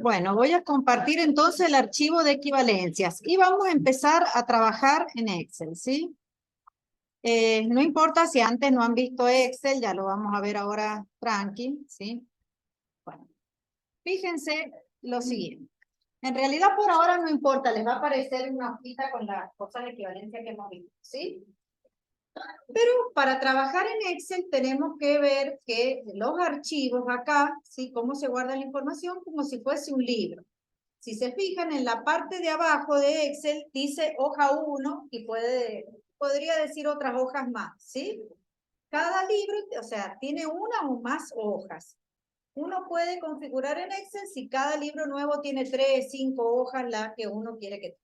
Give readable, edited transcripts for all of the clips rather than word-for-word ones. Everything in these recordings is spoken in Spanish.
Bueno, voy a compartir entonces el archivo de equivalencias y vamos a empezar a trabajar en Excel, ¿sí? No importa si antes no han visto Excel, ya lo vamos a ver ahora tranqui, ¿sí? Bueno, fíjense lo siguiente. En realidad por ahora no importa, les va a aparecer una hojita con las cosas de equivalencia que hemos visto, ¿sí? Pero para trabajar en Excel tenemos que ver que los archivos acá, ¿sí? Cómo se guarda la información como si fuese un libro. Si se fijan en la parte de abajo de Excel dice hoja 1 y podría decir otras hojas más, ¿sí? Cada libro, o sea, tiene una o más hojas. Uno puede configurar en Excel si cada libro nuevo tiene 3, 5 hojas, la que uno quiere que tenga.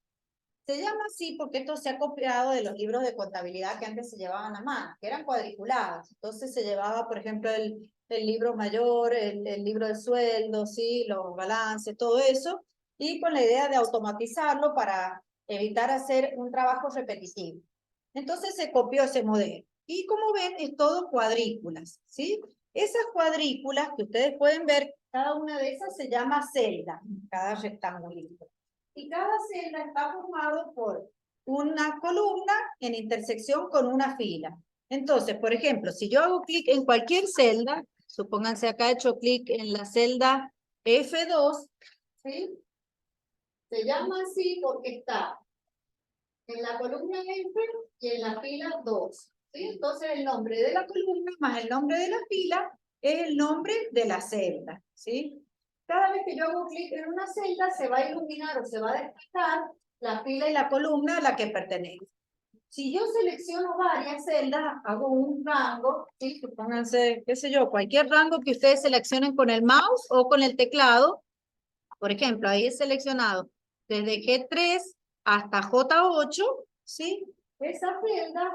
Se llama así porque esto se ha copiado de los libros de contabilidad que antes se llevaban a mano, que eran cuadriculados. Entonces se llevaba, por ejemplo, el libro mayor, el libro de sueldos, ¿sí? Los balances, todo eso, y con la idea de automatizarlo para evitar hacer un trabajo repetitivo. Entonces se copió ese modelo. Y como ven, es todo cuadrículas, ¿sí? Esas cuadrículas que ustedes pueden ver, cada una de esas se llama celda, cada rectangulito. Y cada celda está formado por una columna en intersección con una fila. Entonces, por ejemplo, si yo hago clic en cualquier celda, supónganse acá he hecho clic en la celda F2, ¿sí? Se llama así porque está en la columna F y en la fila 2. ¿Sí? Entonces el nombre de la columna más el nombre de la fila es el nombre de la celda. ¿Sí? Cada vez que yo hago clic en una celda se va a iluminar o se va a destacar la fila y la columna a la que pertenece. Si yo selecciono varias celdas, hago un rango, ¿sí? Pónganse, qué sé yo, cualquier rango que ustedes seleccionen con el mouse o con el teclado. Por ejemplo, ahí he seleccionado desde G3 hasta J8, ¿sí? Esas celdas,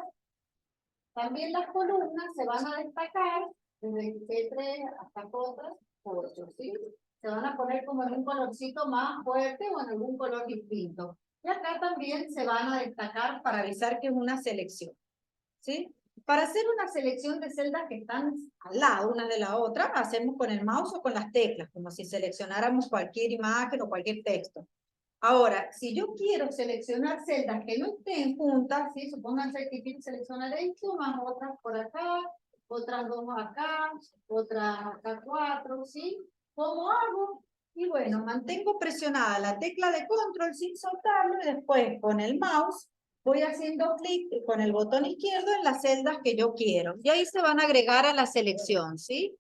también las columnas se van a destacar desde G3 hasta J8, ¿sí? Se van a poner como en un colorcito más fuerte o en algún color distinto. Y acá también se van a destacar para avisar que es una selección, ¿sí? Para hacer una selección de celdas que están al lado una de la otra, hacemos con el mouse o con las teclas, como si seleccionáramos cualquier imagen o cualquier texto. Ahora, si yo quiero seleccionar celdas que no estén juntas, ¿sí? Supónganse que quiero seleccionar esto, más otras por acá, otras dos acá, otras acá cuatro, ¿sí? ¿Cómo hago? Y bueno, mantengo presionada la tecla de control sin soltarlo y después con el mouse voy haciendo clic con el botón izquierdo en las celdas que yo quiero. Y ahí se van a agregar a la selección, ¿sí?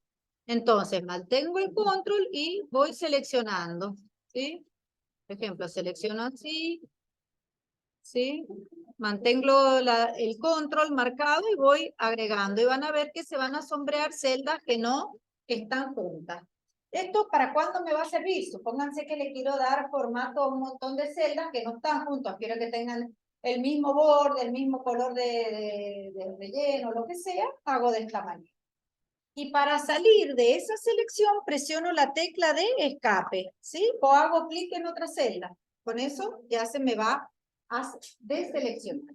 Entonces, mantengo el control y voy seleccionando, ¿sí? Por ejemplo, selecciono así, ¿sí? Mantengo el control marcado y voy agregando. Y van a ver que se van a sombrear celdas que no están juntas. ¿Esto para cuándo me va a servir? Supónganse que le quiero dar formato a un montón de celdas que no están juntas. Quiero que tengan el mismo borde, el mismo color de relleno, lo que sea. Hago de esta manera. Y para salir de esa selección presiono la tecla de escape, ¿sí? O hago clic en otra celda. Con eso ya se me va a deseleccionar.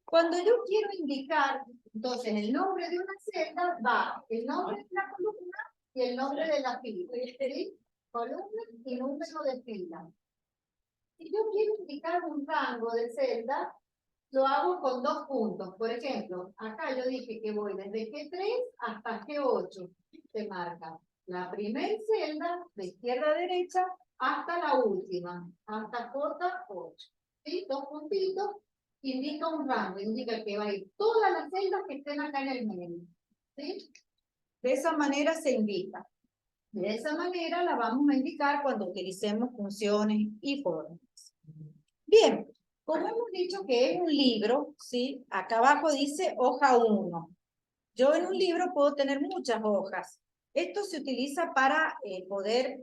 Cuando yo quiero indicar, entonces, el nombre de una celda va el nombre de la columna y el nombre de la fila. ¿Sí? Columna y número de fila. Si yo quiero indicar un rango de celda, lo hago con 2 puntos. Por ejemplo, acá yo dije que voy desde G3 hasta G8. Se marca la primera celda de izquierda a derecha hasta la última, hasta J8. ¿Sí? 2 puntitos. Indica un rango, indica que va a ir todas las celdas que estén acá en el medio. ¿Sí? De esa manera se indica. De esa manera la vamos a indicar cuando utilicemos funciones y formas. Bien, como hemos dicho que es un libro, ¿sí? Acá abajo dice hoja 1. Yo en un libro puedo tener muchas hojas. Esto se utiliza para poder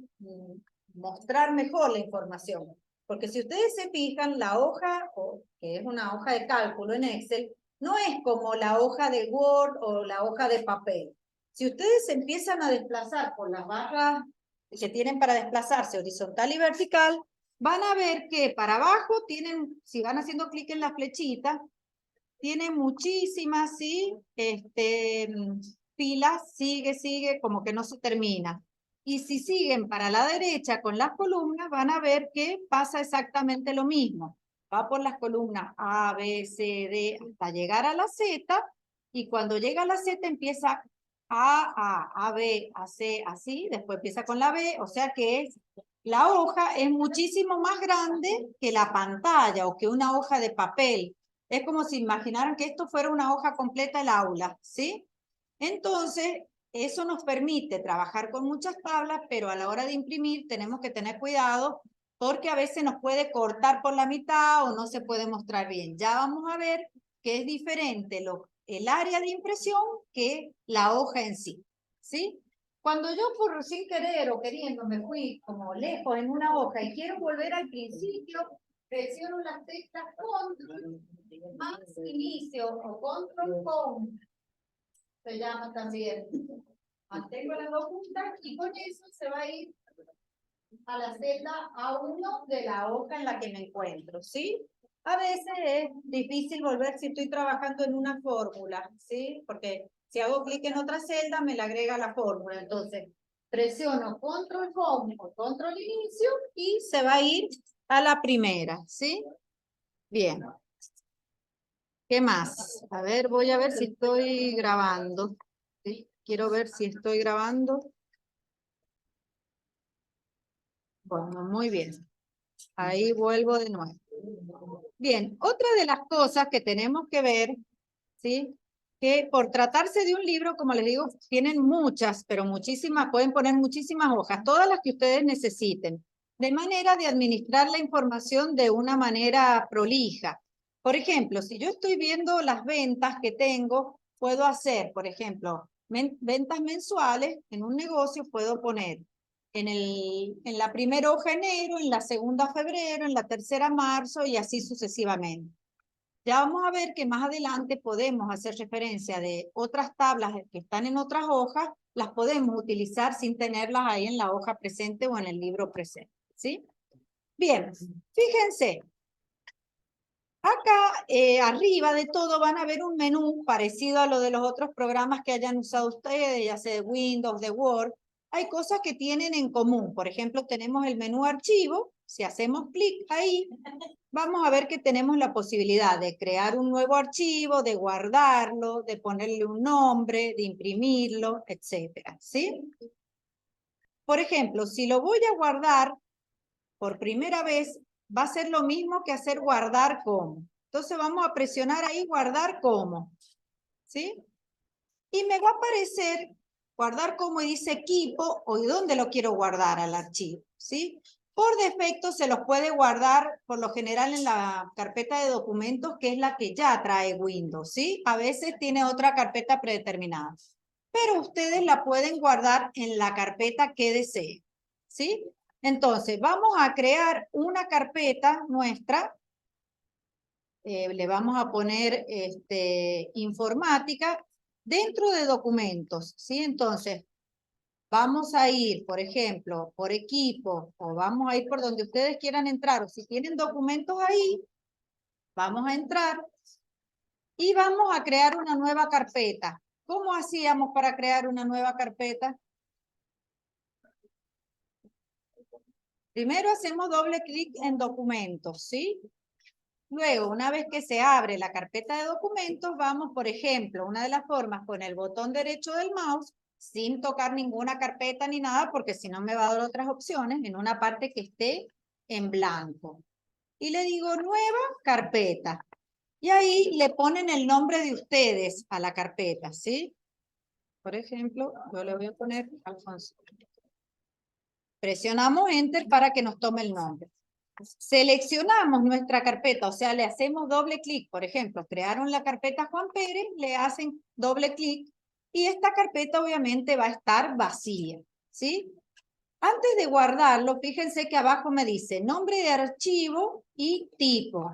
mostrar mejor la información. Porque si ustedes se fijan, la hoja, que es una hoja de cálculo en Excel, no es como la hoja de Word o la hoja de papel. Si ustedes se empiezan a desplazar por las barras que tienen para desplazarse horizontal y vertical, van a ver que para abajo tienen, si van haciendo clic en la flechita, tienen muchísimas, ¿sí? fila sigue, como que no se termina. Y si siguen para la derecha con las columnas, van a ver que pasa exactamente lo mismo. Va por las columnas A, B, C, D, hasta llegar a la Z, y cuando llega a la Z empieza A, B, A, C, así, después empieza con la B, o sea que la hoja es muchísimo más grande que la pantalla o que una hoja de papel. Es como si imaginaran que esto fuera una hoja completa del aula, ¿sí? Entonces, eso nos permite trabajar con muchas tablas, pero a la hora de imprimir tenemos que tener cuidado porque a veces nos puede cortar por la mitad o no se puede mostrar bien. Ya vamos a ver que es diferente el área de impresión que la hoja en sí, ¿sí? Cuando yo por sin querer o queriendo me fui como lejos en una hoja y quiero volver al principio, presiono las teclas Control más inicio o Control Home, se llama también. Mantengo las dos juntas y con eso se va a ir a la celda A1 de la hoja en la que me encuentro, ¿sí? A veces es difícil volver si estoy trabajando en una fórmula, ¿sí? Porque si hago clic en otra celda, me la agrega la fórmula. Entonces, presiono Control Home o Control Inicio y se va a ir a la primera, ¿sí? Bien. ¿Qué más? A ver, voy a ver si estoy grabando. ¿Sí? Quiero ver si estoy grabando. Bueno, muy bien. Ahí vuelvo de nuevo. Bien, otra de las cosas que tenemos que ver, ¿sí? Que por tratarse de un libro, como les digo, tienen muchas, pero muchísimas, pueden poner muchísimas hojas, todas las que ustedes necesiten, de manera de administrar la información de una manera prolija. Por ejemplo, si yo estoy viendo las ventas que tengo, puedo hacer, por ejemplo, ventas mensuales en un negocio, puedo poner en la primera hoja enero, en la segunda febrero, en la tercera marzo y así sucesivamente. Ya vamos a ver que más adelante podemos hacer referencia de otras tablas que están en otras hojas, las podemos utilizar sin tenerlas ahí en la hoja presente o en el libro presente, ¿sí? Bien, fíjense, acá arriba de todo van a ver un menú parecido a lo de los otros programas que hayan usado ustedes, ya sea de Windows, de Word. Hay cosas que tienen en común. Por ejemplo, tenemos el menú archivo. Si hacemos clic ahí, vamos a ver que tenemos la posibilidad de crear un nuevo archivo, de guardarlo, de ponerle un nombre, de imprimirlo, etcétera, ¿sí? Por ejemplo, si lo voy a guardar por primera vez, va a ser lo mismo que hacer guardar como. Entonces vamos a presionar ahí guardar como, ¿sí? Y me va a aparecer guardar como y dice equipo o de dónde lo quiero guardar al archivo, ¿sí? Por defecto se los puede guardar por lo general en la carpeta de documentos que es la que ya trae Windows, ¿sí? A veces tiene otra carpeta predeterminada, pero ustedes la pueden guardar en la carpeta que deseen, ¿sí? Entonces vamos a crear una carpeta nuestra, le vamos a poner informática dentro de documentos, ¿sí? Entonces, vamos a ir, por ejemplo, por equipo, o vamos a ir por donde ustedes quieran entrar, o si tienen documentos ahí, vamos a entrar y vamos a crear una nueva carpeta. ¿Cómo hacíamos para crear una nueva carpeta? Primero hacemos doble clic en documentos, ¿sí? Luego, una vez que se abre la carpeta de documentos, vamos, por ejemplo, una de las formas con el botón derecho del mouse, sin tocar ninguna carpeta ni nada, porque si no me va a dar otras opciones, en una parte que esté en blanco. Y le digo nueva carpeta. Y ahí le ponen el nombre de ustedes a la carpeta, ¿sí? Por ejemplo, yo le voy a poner Alfonso. Presionamos Enter para que nos tome el nombre. Seleccionamos nuestra carpeta, o sea, le hacemos doble clic. Por ejemplo, crearon la carpeta Juan Pérez, le hacen doble clic y esta carpeta obviamente va a estar vacía, ¿sí? Antes de guardarlo, fíjense que abajo me dice nombre de archivo y tipo.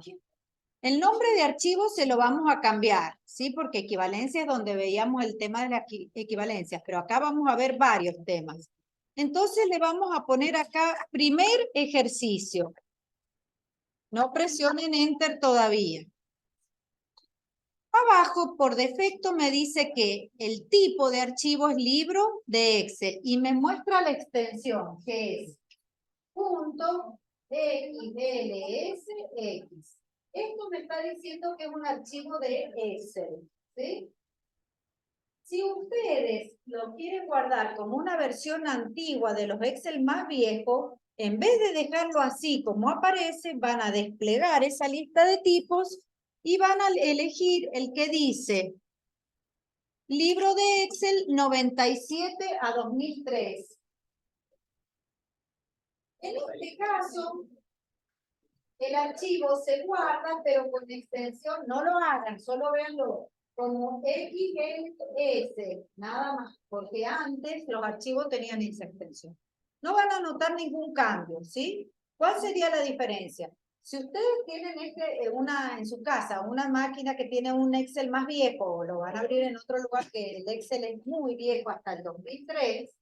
El nombre de archivo se lo vamos a cambiar, ¿sí? Porque equivalencia es donde veíamos el tema de las equivalencias, pero acá vamos a ver varios temas. Entonces le vamos a poner acá primer ejercicio. No presionen Enter todavía. Abajo, por defecto, me dice que el tipo de archivo es libro de Excel y me muestra la extensión, que es .xlsx. Esto me está diciendo que es un archivo de Excel, ¿sí? Si ustedes lo quieren guardar como una versión antigua de los Excel más viejos, en vez de dejarlo así como aparece, van a desplegar esa lista de tipos y van a elegir el que dice libro de Excel 97 a 2003. En este caso, el archivo se guarda, pero con extensión, no lo hagan, solo véanlo como XLS, nada más, porque antes los archivos tenían esa extensión. No van a notar ningún cambio, ¿sí? ¿Cuál sería la diferencia? Si ustedes tienen en su casa una máquina que tiene un Excel más viejo, lo van a abrir en otro lugar que el Excel es muy viejo, hasta el 2003,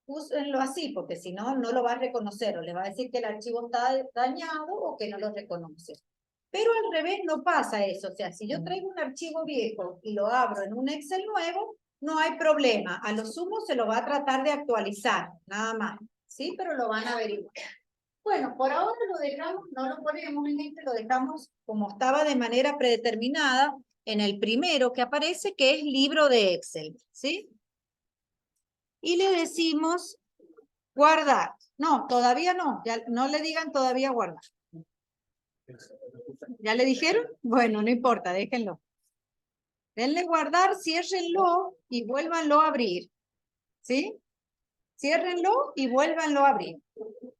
úsenlo así, porque si no, no lo va a reconocer o le va a decir que el archivo está dañado o que no lo reconoce. Pero al revés no pasa eso. O sea, si yo traigo un archivo viejo y lo abro en un Excel nuevo, no hay problema. A lo sumo se lo va a tratar de actualizar, nada más. ¿Sí? Pero lo van a averiguar. Bueno, por ahora lo dejamos, no lo ponemos en este, lo dejamos como estaba de manera predeterminada en el primero que aparece, que es libro de Excel. ¿Sí? Y le decimos guardar. No, todavía no. Ya no le digan todavía guardar. ¿Ya le dijeron? Bueno, no importa, déjenlo. Denle guardar, ciérrenlo y vuélvanlo a abrir. ¿Sí? Ciérrenlo y vuélvanlo a abrir.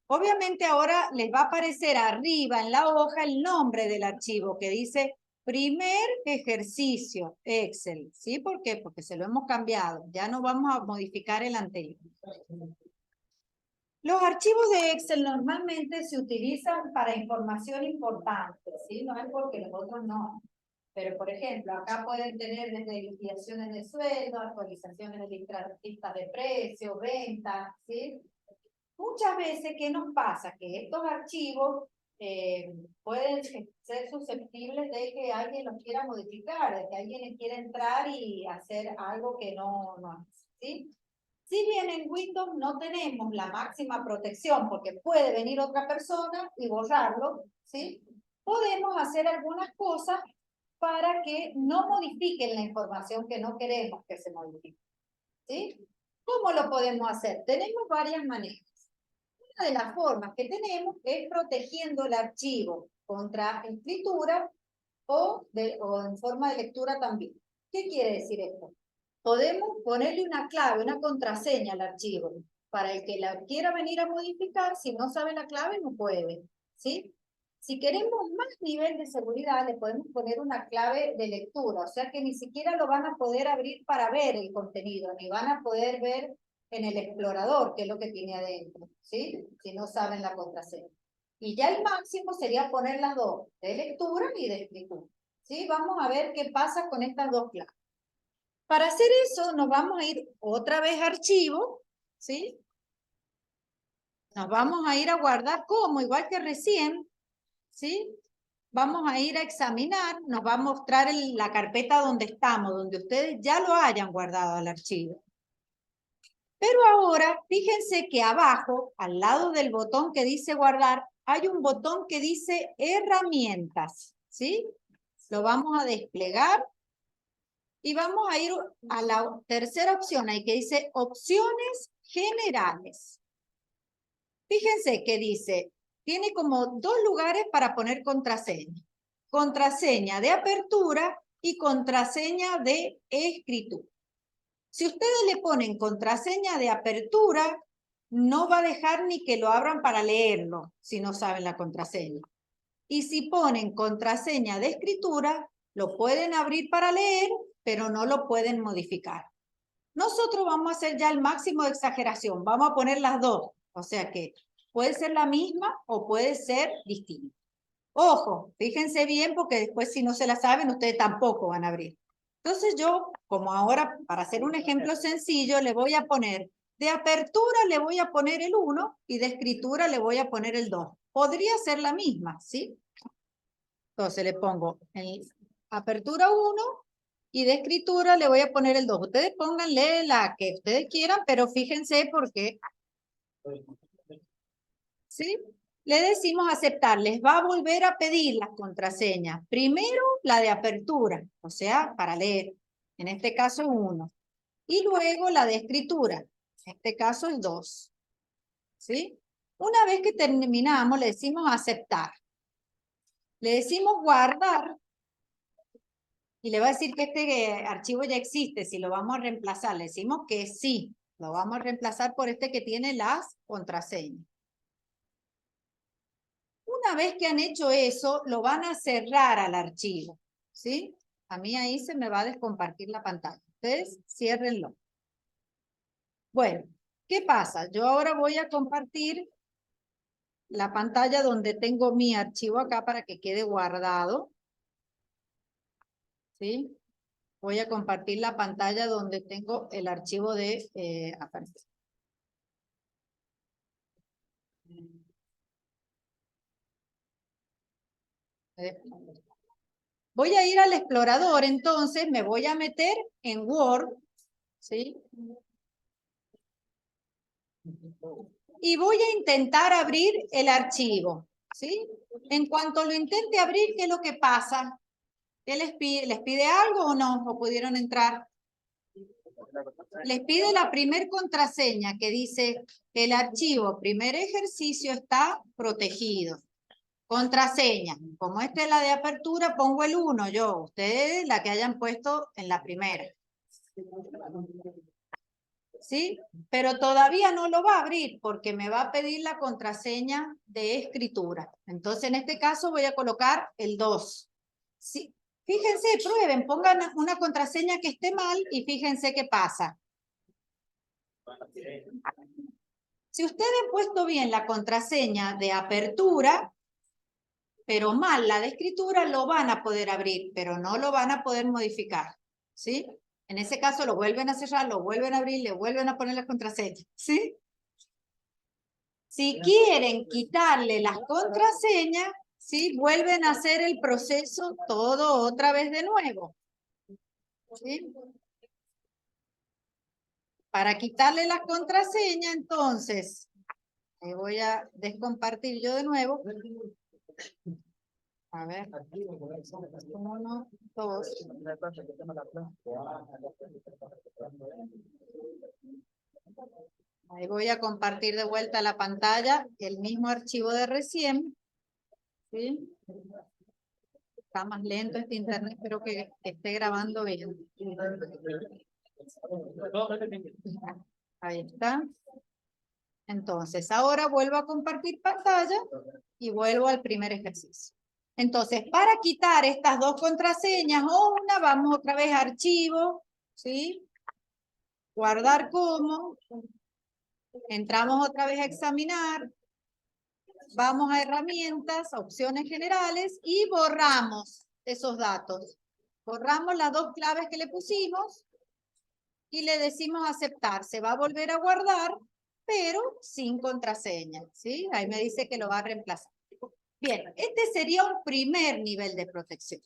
Obviamente ahora les va a aparecer arriba en la hoja el nombre del archivo que dice primer ejercicio Excel. ¿Sí? ¿Por qué? Porque se lo hemos cambiado. Ya no vamos a modificar el anterior. Los archivos de Excel normalmente se utilizan para información importante, ¿sí? No es porque los otros no. Pero, por ejemplo, acá pueden tener desde liquidaciones de sueldo, actualizaciones de listas de precios, ventas, ¿sí? Muchas veces, ¿qué nos pasa? Que estos archivos pueden ser susceptibles de que alguien los quiera modificar, de que alguien quiera entrar y hacer algo que no hace, ¿sí? Si bien en Windows no tenemos la máxima protección porque puede venir otra persona y borrarlo, ¿sí? Podemos hacer algunas cosas para que no modifiquen la información que no queremos que se modifique, ¿sí? ¿Cómo lo podemos hacer? Tenemos varias maneras. Una de las formas que tenemos es protegiendo el archivo contra escritura o en forma de lectura también. ¿Qué quiere decir esto? Podemos ponerle una clave, una contraseña al archivo. Para el que la quiera venir a modificar, si no sabe la clave, no puede. ¿Sí? Si queremos más nivel de seguridad, le podemos poner una clave de lectura. O sea que ni siquiera lo van a poder abrir para ver el contenido, ni van a poder ver en el explorador qué es lo que tiene adentro. ¿Sí? Si no saben la contraseña. Y ya el máximo sería poner las dos, de lectura y de escritura. ¿Sí? Vamos a ver qué pasa con estas dos claves. Para hacer eso, nos vamos a ir otra vez a archivo, ¿sí? Nos vamos a ir a guardar como, igual que recién, ¿sí? Vamos a ir a examinar, nos va a mostrar la carpeta donde estamos, donde ustedes ya lo hayan guardado al archivo. Pero ahora, fíjense que abajo, al lado del botón que dice guardar, hay un botón que dice herramientas, ¿sí? Lo vamos a desplegar. Y vamos a ir a la tercera opción, ahí que dice opciones generales. Fíjense que dice, tiene como dos lugares para poner contraseña. Contraseña de apertura y contraseña de escritura. Si ustedes le ponen contraseña de apertura, no va a dejar ni que lo abran para leerlo, si no saben la contraseña. Y si ponen contraseña de escritura, lo pueden abrir para leer, pero no lo pueden modificar. Nosotros vamos a hacer ya el máximo de exageración. Vamos a poner las dos. O sea que puede ser la misma o puede ser distinta. Ojo, fíjense bien porque después si no se la saben, ustedes tampoco van a abrir. Entonces yo, como ahora, para hacer un ejemplo sencillo, le voy a poner, de apertura le voy a poner el 1 y de escritura le voy a poner el 2. Podría ser la misma, ¿sí? Entonces le pongo apertura 1 y de escritura le voy a poner el 2. Ustedes pónganle la que ustedes quieran, pero fíjense porque, ¿sí? Le decimos aceptar, les va a volver a pedir las contraseñas. Primero la de apertura, o sea, para leer, en este caso 1. Y luego la de escritura, en este caso el 2. ¿Sí? Una vez que terminamos, le decimos aceptar. Le decimos guardar. Y le va a decir que este archivo ya existe, si lo vamos a reemplazar. Le decimos que sí, lo vamos a reemplazar por este que tiene las contraseñas. Una vez que han hecho eso, lo van a cerrar al archivo, ¿sí? A mí ahí se me va a descompartir la pantalla. Ustedes ciérrenlo. Bueno, ¿qué pasa? Yo ahora voy a compartir la pantalla donde tengo mi archivo acá para que quede guardado, ¿sí? Voy a compartir la pantalla donde tengo el archivo de apertura. Voy a ir al explorador, entonces me voy a meter en Word, ¿sí? Y voy a intentar abrir el archivo, ¿sí? En cuanto lo intente abrir, ¿qué es lo que pasa? ¿Qué les pide? ¿Les pide algo o no? ¿O pudieron entrar? Les pide la primer contraseña que dice el archivo primer ejercicio está protegido. Contraseña. Como esta es la de apertura, pongo el 1 yo. Ustedes la que hayan puesto en la primera. ¿Sí? Pero todavía no lo va a abrir porque me va a pedir la contraseña de escritura. Entonces, en este caso voy a colocar el 2. ¿Sí? Fíjense, prueben, pongan una contraseña que esté mal y fíjense qué pasa. Si ustedes han puesto bien la contraseña de apertura, pero mal la de escritura, lo van a poder abrir, pero no lo van a poder modificar, ¿sí? En ese caso lo vuelven a cerrar, lo vuelven a abrir, le vuelven a poner la contraseña, ¿sí? Si quieren quitarle las contraseñas, ¿sí? Vuelven a hacer el proceso todo otra vez de nuevo, ¿sí? Para quitarle la contraseña, entonces, voy a descompartir yo de nuevo. A ver, 1, 2. Ahí voy a compartir de vuelta la pantalla, el mismo archivo de recién. ¿Sí? Está más lento este internet, espero que esté grabando bien. Ahí está. Entonces, ahora vuelvo a compartir pantalla y vuelvo al primer ejercicio. Entonces, para quitar estas dos contraseñas o una, vamos otra vez a archivo, ¿sí? Guardar como. Entramos otra vez a examinar. Vamos a herramientas, a opciones generales y borramos esos datos. Borramos las dos claves que le pusimos y le decimos aceptar. Se va a volver a guardar, pero sin contraseña, ¿sí? Ahí me dice que lo va a reemplazar. Bien, este sería un primer nivel de protección.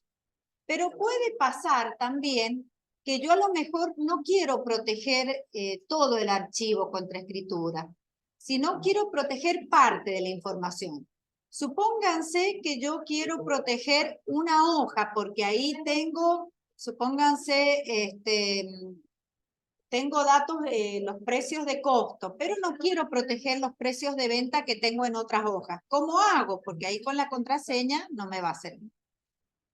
Pero puede pasar también que yo a lo mejor no quiero proteger todo el archivo contra escritura, sino quiero proteger parte de la información. Supónganse que yo quiero proteger una hoja, porque ahí tengo, supónganse, tengo datos de los precios de costo, pero no quiero proteger los precios de venta que tengo en otras hojas. ¿Cómo hago? Porque ahí con la contraseña no me va a servir.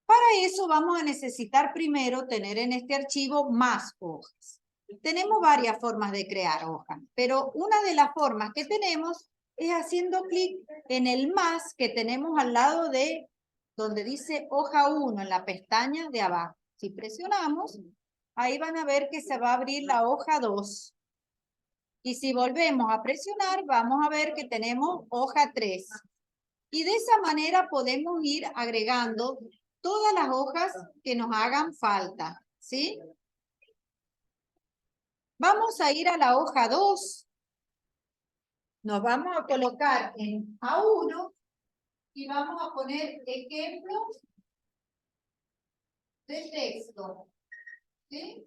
Para eso vamos a necesitar primero tener en este archivo más hojas. Tenemos varias formas de crear hojas, pero una de las formas que tenemos es haciendo clic en el más que tenemos al lado de donde dice hoja 1 en la pestaña de abajo. Si presionamos, ahí van a ver que se va a abrir la hoja 2. Y si volvemos a presionar, vamos a ver que tenemos hoja 3. Y de esa manera podemos ir agregando todas las hojas que nos hagan falta, ¿sí? Vamos a ir a la hoja 2. Nos vamos a colocar en A1 y vamos a poner ejemplo de texto. ¿Sí?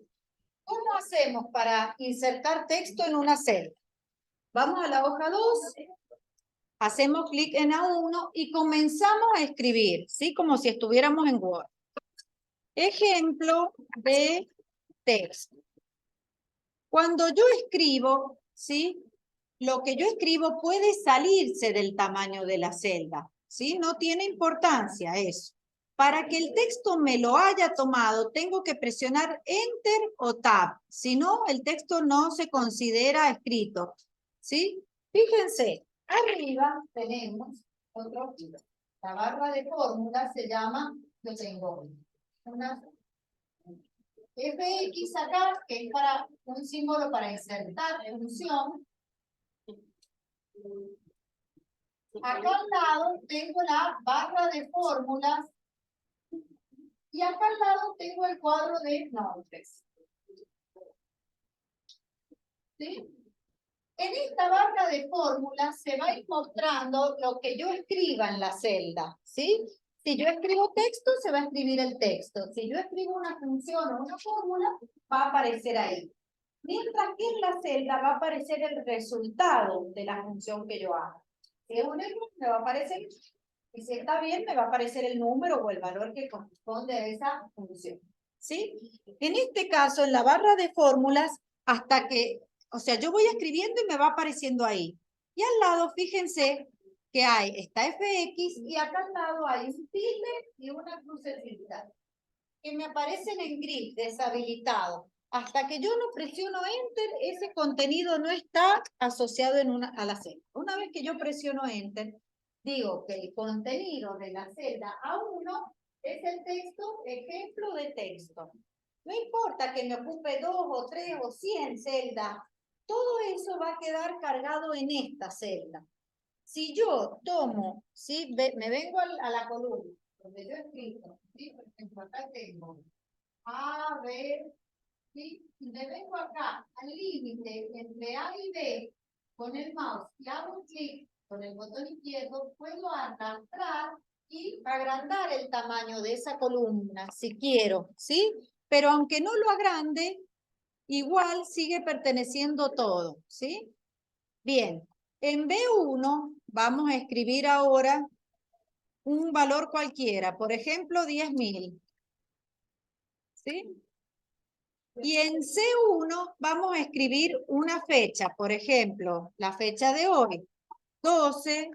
¿Cómo hacemos para insertar texto en una celda? Vamos a la hoja 2, hacemos clic en A1 y comenzamos a escribir, ¿sí? Como si estuviéramos en Word. Ejemplo de texto. Cuando yo escribo, ¿sí? Lo que yo escribo puede salirse del tamaño de la celda, ¿sí? No tiene importancia eso. Para que el texto me lo haya tomado, tengo que presionar Enter o Tab. Si no, el texto no se considera escrito, ¿sí? Fíjense, arriba tenemos otro giro. La barra de fórmula se llama, yo tengo una FX acá, que es para un símbolo para insertar función. Acá al lado tengo la barra de fórmulas y acá al lado tengo el cuadro de nombres. ¿Sí? En esta barra de fórmulas se va a ir mostrando lo que yo escriba en la celda. ¿Sí? Si yo escribo texto, se va a escribir el texto. Si yo escribo una función o una fórmula, va a aparecer ahí. Mientras que en la celda va a aparecer el resultado de la función que yo haga. Si es un error, me va a aparecer, y si está bien, me va a aparecer el número o el valor que corresponde a esa función. ¿Sí? En este caso, en la barra de fórmulas, hasta que, o sea, yo voy escribiendo y me va apareciendo ahí. Y al lado, fíjense que está FX y acá al lado hay un tilde y una crucecita que me aparecen en gris, deshabilitado. Hasta que yo no presiono Enter, ese contenido no está asociado a la celda. Una vez que yo presiono Enter, digo que el contenido de la celda A1 es el texto, ejemplo de texto. No importa que me ocupe 2 o 3 o 100 celdas, todo eso va a quedar cargado en esta celda. Si yo tomo, ¿sí? Me vengo a la columna, donde yo he escrito, ¿sí? Por ejemplo, acá tengo A, B, ¿sí? Y me vengo acá al límite entre A y B con el mouse y hago un clic con el botón izquierdo, puedo arrastrar y agrandar el tamaño de esa columna, si quiero, ¿sí? Pero aunque no lo agrande, igual sigue perteneciendo todo, ¿sí? Bien, en B1 vamos a escribir ahora un valor cualquiera, por ejemplo, 10.000. ¿Sí? Y en C1 vamos a escribir una fecha, por ejemplo, la fecha de hoy, 12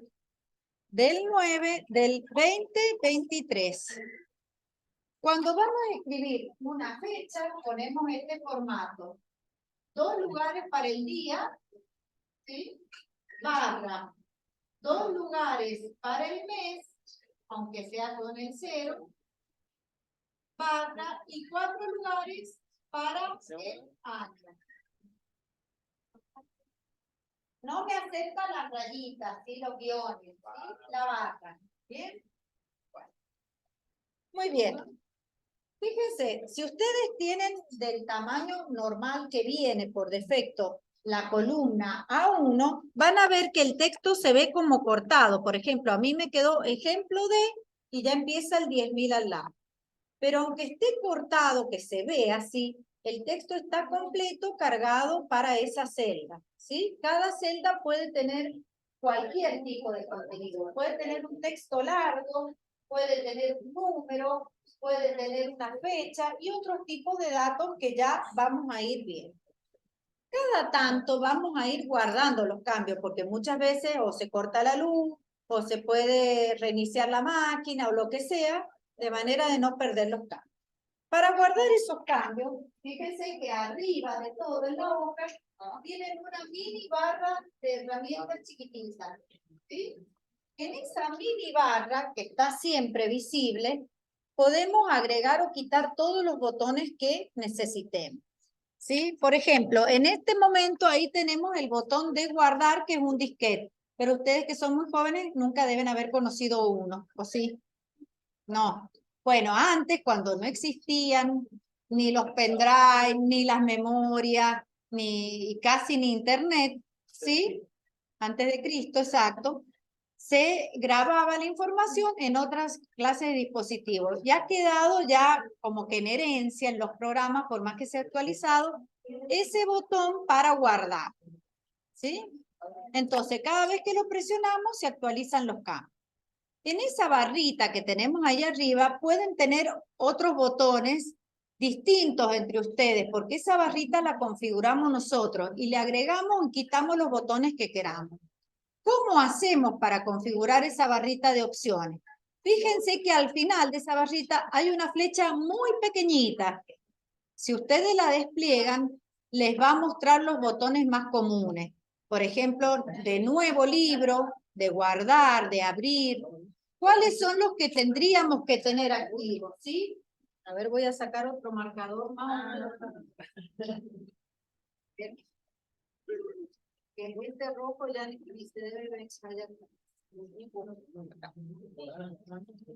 del 9 del 2023. Cuando vamos a escribir una fecha, ponemos este formato. 2 lugares para el día, ¿sí? Barra. 2 lugares para el mes, aunque sea con el 0, barra, y 4 lugares para el año. No me aceptan las rayitas, ¿sí? Los guiones, ¿sí? La barra. ¿Bien? Bueno. Muy bien. Fíjense, si ustedes tienen del tamaño normal que viene por defecto la columna A1, van a ver que el texto se ve como cortado. Por ejemplo, a mí me quedó ejemplo de, y ya empieza el 10.000 al lado. Pero aunque esté cortado, que se ve así, el texto está completo cargado para esa celda, ¿sí? Cada celda puede tener cualquier tipo de contenido. Puede tener un texto largo, puede tener un número, puede tener una fecha y otros tipos de datos que ya vamos a ir viendo. Cada tanto vamos a ir guardando los cambios, porque muchas veces o se corta la luz, o se puede reiniciar la máquina, o lo que sea, de manera de no perder los cambios. Para guardar esos cambios, fíjense que arriba de todo en la hoja tienen una mini barra de herramientas chiquititas. ¿Sí? En esa mini barra, que está siempre visible, podemos agregar o quitar todos los botones que necesitemos. ¿Sí? Por ejemplo, en este momento ahí tenemos el botón de guardar, que es un disquete. Pero ustedes que son muy jóvenes nunca deben haber conocido uno, ¿o sí? No. Bueno, antes, cuando no existían ni los pendrive, ni las memorias, ni casi ni internet, ¿sí? Antes de Cristo, exacto. se grababa la información en otras clases de dispositivos. Ya ha quedado ya como que en herencia en los programas, por más que sea actualizado, ese botón para guardar, ¿sí? Entonces, cada vez que lo presionamos, se actualizan los campos. En esa barrita que tenemos ahí arriba, pueden tener otros botones distintos entre ustedes, porque esa barrita la configuramos nosotros y le agregamos y quitamos los botones que queramos. ¿Cómo hacemos para configurar esa barrita de opciones? Fíjense que al final de esa barrita hay una flecha muy pequeñita. Si ustedes la despliegan, les va a mostrar los botones más comunes. Por ejemplo, de nuevo libro, de guardar, de abrir. ¿Cuáles son los que tendríamos que tener activos? ¿Sí? A ver, voy a sacar otro marcador más. Que este rojo ya ni se debe ensayar.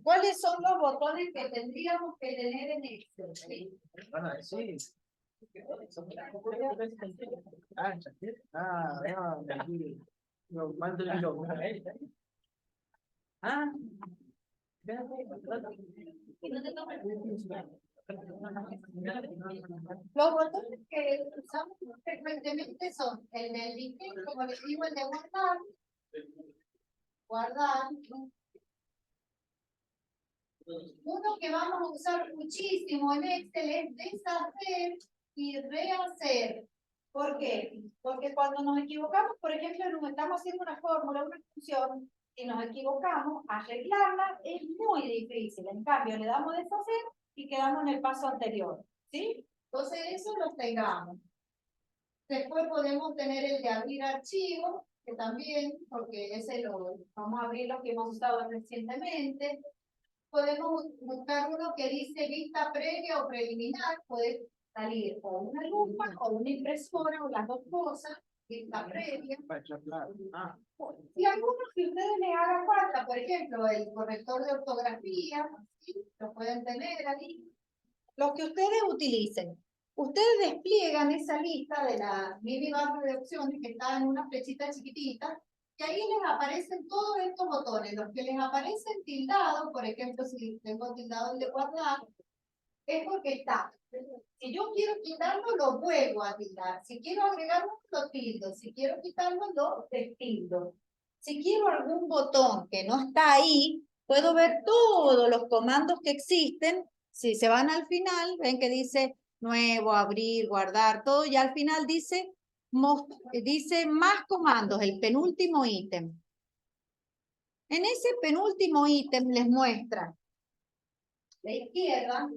¿Cuáles son los botones que tendríamos que tener en Excel? ¿Sí? Los botones que usamos frecuentemente son el del distinto, como les digo, el de guardar. Guardar. Uno que vamos a usar muchísimo en Excel es deshacer y rehacer. ¿Por qué? Porque cuando nos equivocamos, por ejemplo, nos estamos haciendo una fórmula, una función, y nos equivocamos, arreglarla es muy difícil. En cambio, le damos deshacer y quedamos en el paso anterior. ¿Sí? Entonces, eso lo tengamos. Después podemos tener el de abrir archivos, que también, porque ese lo vamos a abrir lo que hemos usado recientemente. Podemos buscar uno que dice vista previa o preliminar, puede salir o una lupa o una impresora o las dos cosas, vista previa. Y algunos que ustedes les haga falta, por ejemplo, el corrector de ortografía, ¿sí? Lo pueden tener ahí. Los que ustedes utilicen. Ustedes despliegan esa lista de la mini barra de opciones que está en una flechita chiquitita, y ahí les aparecen todos estos botones. Los que les aparecen tildados, por ejemplo, si tengo tildado el de guardar, es porque está. Si yo quiero quitarlo, lo vuelvo a tildar. Si quiero agregarlo, lo tildo. Si quiero quitarlo, lo destildo. Si quiero algún botón que no está ahí, puedo ver todos los comandos que existen. Si se van al final, ven que dice nuevo, abrir, guardar, todo, y al final dice más comandos, el penúltimo ítem. En ese penúltimo ítem les muestra la izquierda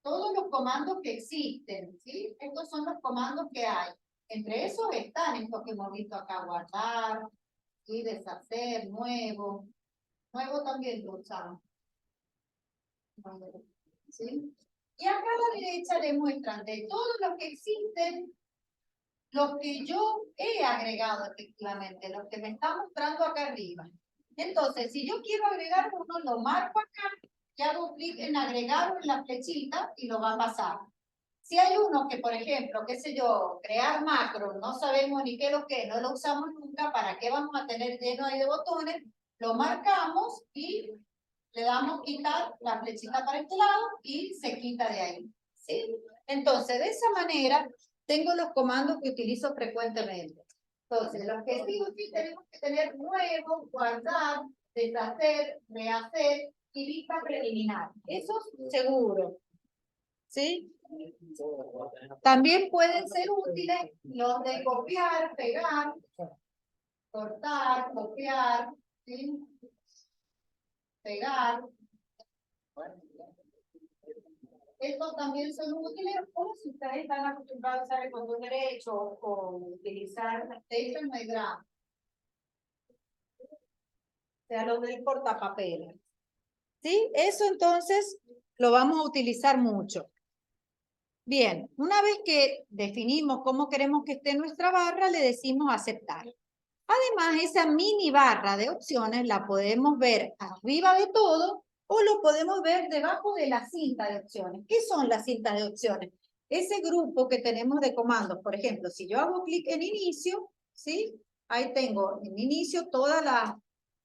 todos los comandos que existen, ¿sí? Estos son los comandos que hay. Entre esos están estos que hemos visto acá, guardar, ¿sí? Deshacer, nuevo. Nuevo también lo usamos. ¿Sí? Y acá a la derecha le muestran de todos los que existen, los que yo he agregado efectivamente, los que me están mostrando acá arriba. Entonces, si yo quiero agregar uno, lo marco acá, y hago clic en agregar en la flechita y lo va a pasar. Si hay uno que, por ejemplo, qué sé yo, crear macro, no sabemos ni qué es lo que, no lo usamos nunca, ¿para qué vamos a tener lleno ahí de botones? Lo marcamos y le damos quitar la flechita para este lado y se quita de ahí. ¿Sí? Entonces, de esa manera, tengo los comandos que utilizo frecuentemente. Entonces, los que digo aquí tenemos que tener nuevo, guardar, deshacer, rehacer y vista preliminar. Eso es seguro. ¿Sí? También pueden ser útiles los de copiar, pegar, cortar, copiar, ¿sí? Pegar. Estos también son útiles, o si ustedes están acostumbrados a usar el botón derecho o utilizar texto en Megram. O sea, los del portapapeles. ¿Sí? Eso entonces lo vamos a utilizar mucho. Bien, una vez que definimos cómo queremos que esté nuestra barra, le decimos aceptar. Además, esa mini barra de opciones la podemos ver arriba de todo o lo podemos ver debajo de la cinta de opciones. ¿Qué son las cintas de opciones? Ese grupo que tenemos de comandos. Por ejemplo, si yo hago clic en inicio, ¿sí? Ahí tengo en inicio todas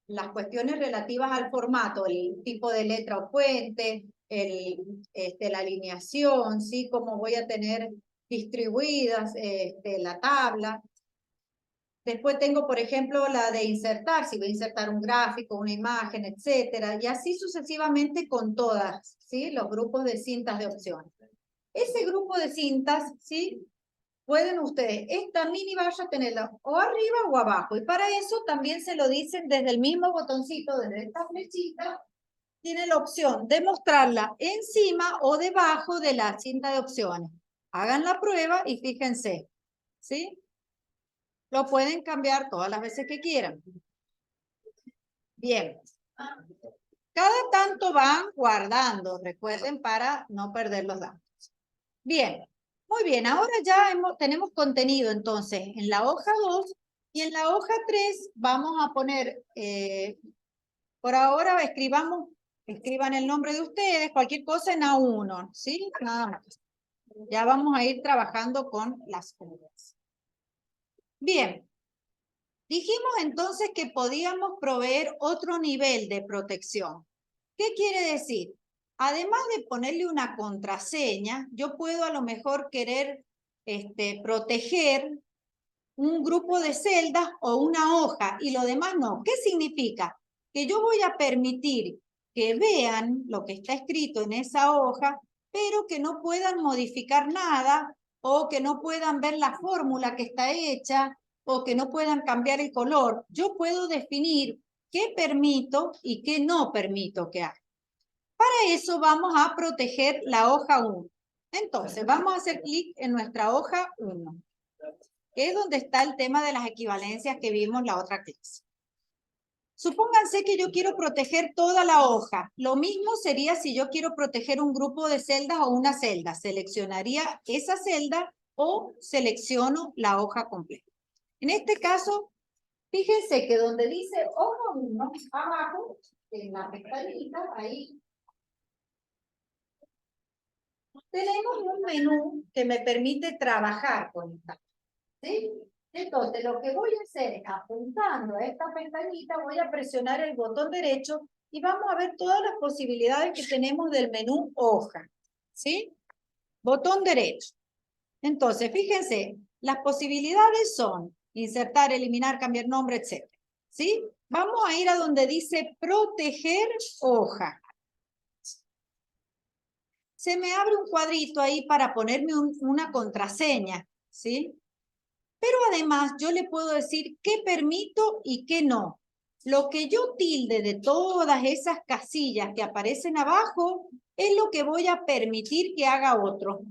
las cuestiones relativas al formato, el tipo de letra o fuente, la alineación, ¿sí? Cómo voy a tener distribuidas la tabla. Después tengo, por ejemplo, la de insertar, si voy a insertar un gráfico, una imagen, etcétera, y así sucesivamente con todas, ¿sí? Los grupos de cintas de opciones. Ese grupo de cintas, ¿sí? Pueden ustedes, esta mini valla tenerla o arriba o abajo, y para eso también se lo dicen desde el mismo botoncito, desde esta flechita, tiene la opción de mostrarla encima o debajo de la cinta de opciones. Hagan la prueba y fíjense, ¿sí? Lo pueden cambiar todas las veces que quieran. Bien. Cada tanto van guardando, recuerden, para no perder los datos. Bien. Muy bien, ahora ya tenemos contenido entonces en la hoja 2 y en la hoja 3 vamos a poner, por ahora escriban el nombre de ustedes, cualquier cosa en A1, ¿sí? Nada más. Ya vamos a ir trabajando con las curvas. Bien. Dijimos entonces que podíamos proveer otro nivel de protección. ¿Qué quiere decir? Además de ponerle una contraseña, yo puedo a lo mejor querer proteger un grupo de celdas o una hoja y lo demás no. ¿Qué significa? Que yo voy a permitir que vean lo que está escrito en esa hoja, pero que no puedan modificar nada o que no puedan ver la fórmula que está hecha o que no puedan cambiar el color. Yo puedo definir qué permito y qué no permito que haga. Para eso vamos a proteger la hoja 1. Entonces, vamos a hacer clic en nuestra hoja 1, que es donde está el tema de las equivalencias que vimos la otra clase. Supónganse que yo quiero proteger toda la hoja. Lo mismo sería si yo quiero proteger un grupo de celdas o una celda. Seleccionaría esa celda o selecciono la hoja completa. En este caso, fíjense que donde dice hoja 1, abajo, en la pestañita, ahí, tenemos un menú que me permite trabajar con esta. ¿Sí? Entonces, lo que voy a hacer es, apuntando a esta pestañita, voy a presionar el botón derecho y vamos a ver todas las posibilidades que tenemos del menú hoja. ¿Sí? Botón derecho. Entonces, fíjense, las posibilidades son insertar, eliminar, cambiar nombre, etc. ¿Sí? Vamos a ir a donde dice proteger hoja. Se me abre un cuadrito ahí para ponerme una contraseña. ¿Sí? Pero además yo le puedo decir qué permito y qué no. Lo que yo tilde de todas esas casillas que aparecen abajo es lo que voy a permitir que haga otro.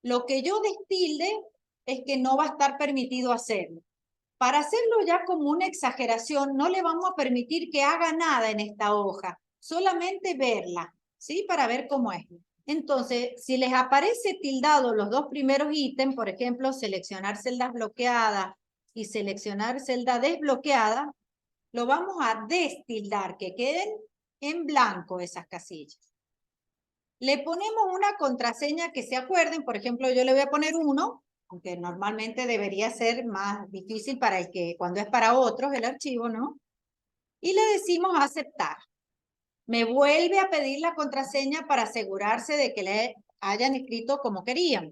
Lo que yo destilde es que no va a estar permitido hacerlo. Para hacerlo ya como una exageración, no le vamos a permitir que haga nada en esta hoja, solamente verla, ¿sí? Para ver cómo es. Entonces, si les aparece tildado los dos primeros ítems, por ejemplo, seleccionar celdas bloqueadas y seleccionar celda desbloqueada, lo vamos a destildar, que queden en blanco esas casillas. Le ponemos una contraseña que se acuerden, por ejemplo, yo le voy a poner 1, aunque normalmente debería ser más difícil para el que, cuando es para otros el archivo, ¿no? Y le decimos aceptar. Me vuelve a pedir la contraseña para asegurarse de que le hayan escrito como querían.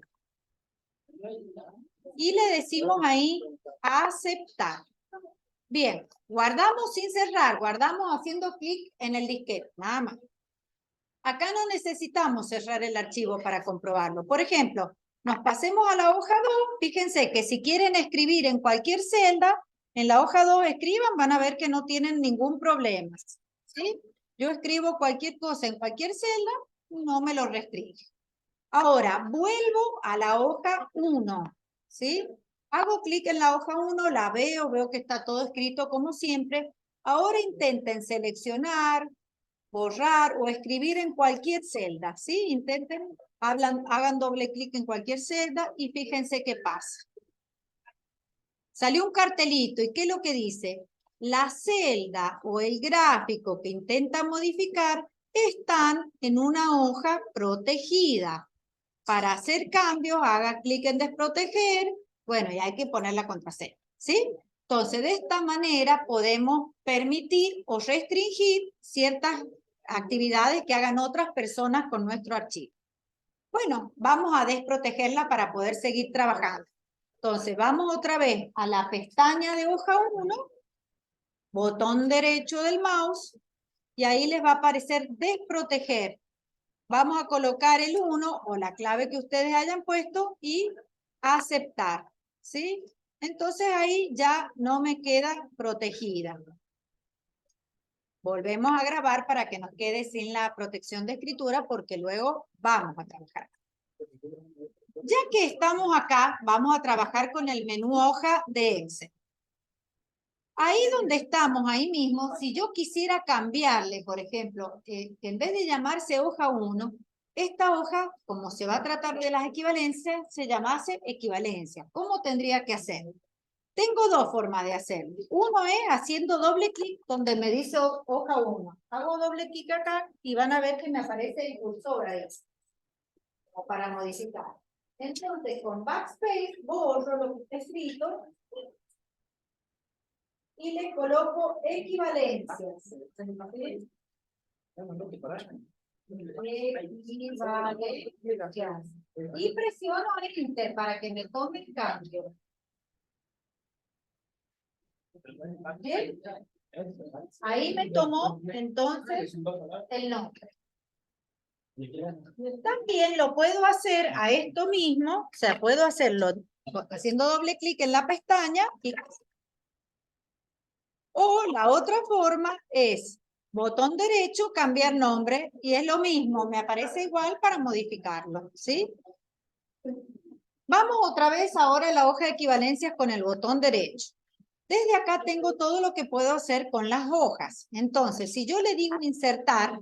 Y le decimos ahí aceptar. Bien, guardamos sin cerrar, guardamos haciendo clic en el disquete, nada más. Acá no necesitamos cerrar el archivo para comprobarlo. Por ejemplo, nos pasemos a la hoja 2. Fíjense que si quieren escribir en cualquier celda, en la hoja 2 escriban, van a ver que no tienen ningún problema. ¿Sí? Yo escribo cualquier cosa en cualquier celda, no me lo restringe. Ahora, vuelvo a la hoja 1. ¿Sí? Hago clic en la hoja 1, la veo que está todo escrito como siempre. Ahora intenten seleccionar, borrar o escribir en cualquier celda, ¿sí? Intenten, hagan doble clic en cualquier celda y fíjense qué pasa. Salió un cartelito, ¿y qué es lo que dice? La celda o el gráfico que intenta modificar están en una hoja protegida. Para hacer cambios, haga clic en desproteger, bueno, y hay que poner la contraseña, ¿sí? Entonces, de esta manera podemos permitir o restringir ciertas actividades que hagan otras personas con nuestro archivo. Bueno, vamos a desprotegerla para poder seguir trabajando. Entonces, vamos otra vez a la pestaña de hoja 1, botón derecho del mouse, y ahí les va a aparecer desproteger. Vamos a colocar el 1 o la clave que ustedes hayan puesto y aceptar, ¿sí? Entonces ahí ya no me queda protegida. Volvemos a grabar para que nos quede sin la protección de escritura porque luego vamos a trabajar. Ya que estamos acá, vamos a trabajar con el menú hoja de Excel. Ahí donde estamos, ahí mismo, si yo quisiera cambiarle, por ejemplo, que en vez de llamarse hoja 1, esta hoja, como se va a tratar de las equivalencias, se llamase equivalencia. ¿Cómo tendría que hacer? Tengo dos formas de hacerlo. Uno es haciendo doble clic donde me dice hoja 1. Hago doble clic acá y van a ver que me aparece el cursor ahí, o para modificar. Entonces, con backspace borro lo que está escrito y le coloco equivalencias. ¿Sí? Equivalencias. Y presiono Enter para que me tome el cambio. ¿Bien? Ahí me tomó entonces el nombre. También lo puedo hacer a esto mismo, o sea, puedo hacerlo haciendo doble clic en la pestaña o la otra forma es botón derecho, cambiar nombre y es lo mismo, me aparece igual para modificarlo, ¿sí? Vamos otra vez ahora a la hoja de equivalencias con el botón derecho. Desde acá tengo todo lo que puedo hacer con las hojas. Entonces, si yo le digo insertar,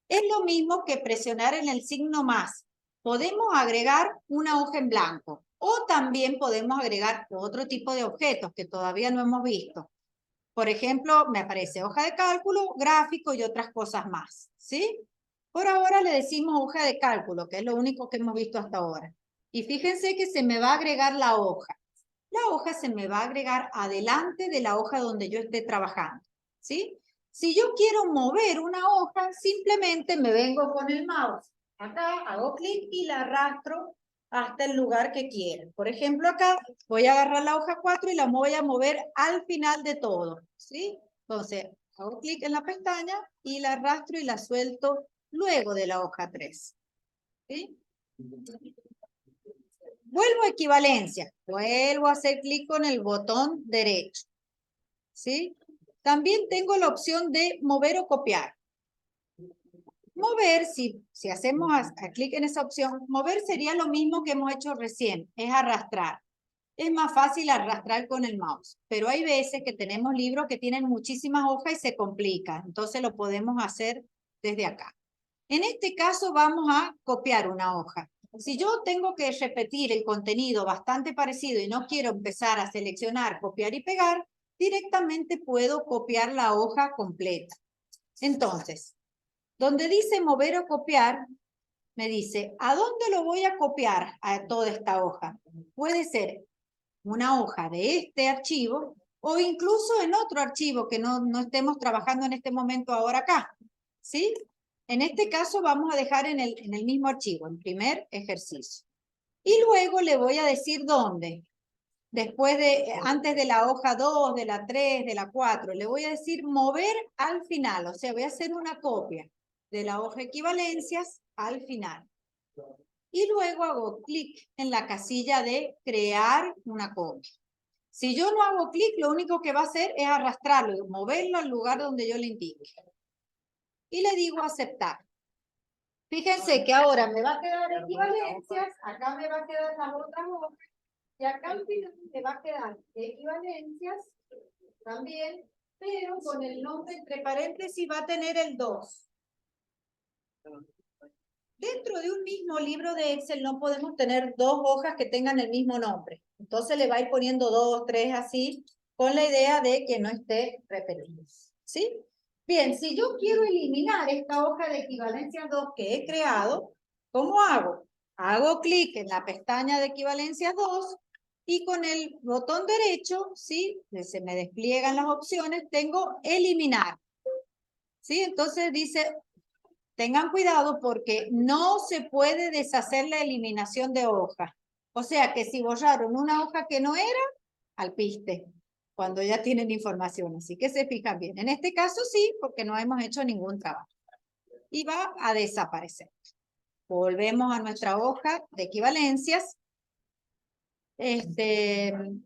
es lo mismo que presionar en el signo más. Podemos agregar una hoja en blanco o también podemos agregar otro tipo de objetos que todavía no hemos visto. Por ejemplo, me aparece hoja de cálculo, gráfico y otras cosas más, ¿sí? Por ahora le decimos hoja de cálculo, que es lo único que hemos visto hasta ahora. Y fíjense que se me va a agregar la hoja. La hoja se me va a agregar adelante de la hoja donde yo esté trabajando, ¿sí? Si yo quiero mover una hoja, simplemente me vengo con el mouse. Acá hago clic y la arrastro hasta el lugar que quiera. Por ejemplo, acá voy a agarrar la hoja 4 y la voy a mover al final de todo, ¿sí? Entonces, hago clic en la pestaña y la arrastro y la suelto luego de la hoja 3, ¿sí? Vuelvo a equivalencia, vuelvo a hacer clic con el botón derecho, ¿sí? También tengo la opción de mover o copiar. Mover, si hacemos a clic en esa opción, mover sería lo mismo que hemos hecho recién, es arrastrar. Es más fácil arrastrar con el mouse, pero hay veces que tenemos libros que tienen muchísimas hojas y se complica, entonces lo podemos hacer desde acá. En este caso vamos a copiar una hoja. Si yo tengo que repetir el contenido bastante parecido y no quiero empezar a seleccionar, copiar y pegar, directamente puedo copiar la hoja completa. Entonces, donde dice mover o copiar, me dice, ¿a dónde lo voy a copiar a toda esta hoja? Puede ser una hoja de este archivo o incluso en otro archivo que no estemos trabajando en este momento ahora acá, ¿sí? En este caso vamos a dejar en el mismo archivo, el primer ejercicio. Y luego le voy a decir dónde. Después antes de la hoja 2, de la 3, de la 4, le voy a decir mover al final. O sea, voy a hacer una copia de la hoja equivalencias al final. Y luego hago clic en la casilla de crear una copia. Si yo no hago clic, lo único que va a hacer es arrastrarlo, moverlo al lugar donde yo le indique. Y le digo aceptar. Fíjense que ahora me va a quedar equivalencias, acá me va a quedar las otras hojas, y acá al final me va a quedar equivalencias también, pero con el nombre entre paréntesis va a tener el 2. Dentro de un mismo libro de Excel no podemos tener dos hojas que tengan el mismo nombre. Entonces le va a ir poniendo 2, 3 así, con la idea de que no esté repetido. ¿Sí? Bien, si yo quiero eliminar esta hoja de equivalencias 2 que he creado, ¿cómo hago? Hago clic en la pestaña de equivalencias 2 Y con el botón derecho, ¿sí? Se me despliegan las opciones, tengo eliminar. ¿Sí? Entonces dice, tengan cuidado porque no se puede deshacer la eliminación de hojas. O sea que si borraron una hoja que no era, al piste, cuando ya tienen información. Así que se fijan bien. En este caso sí, porque no hemos hecho ningún trabajo. Y va a desaparecer. Volvemos a nuestra hoja de equivalencias.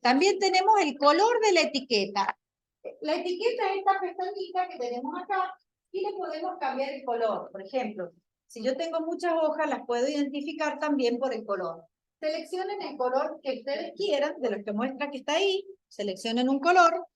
También tenemos el color de la etiqueta. La etiqueta es esta pestañita que tenemos acá y le podemos cambiar el color. Por ejemplo, si yo tengo muchas hojas, las puedo identificar también por el color. Seleccionen el color que ustedes quieran, de los que muestra que está ahí. Seleccionen un color.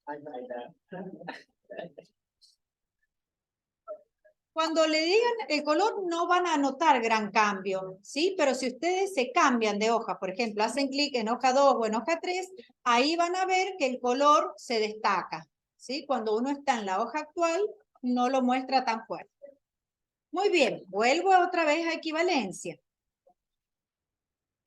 Cuando le digan el color no van a notar gran cambio, ¿sí? Pero si ustedes se cambian de hoja, por ejemplo, hacen clic en hoja 2 o en hoja 3, ahí van a ver que el color se destaca, ¿sí? Cuando uno está en la hoja actual, no lo muestra tan fuerte. Muy bien, vuelvo otra vez a equivalencia.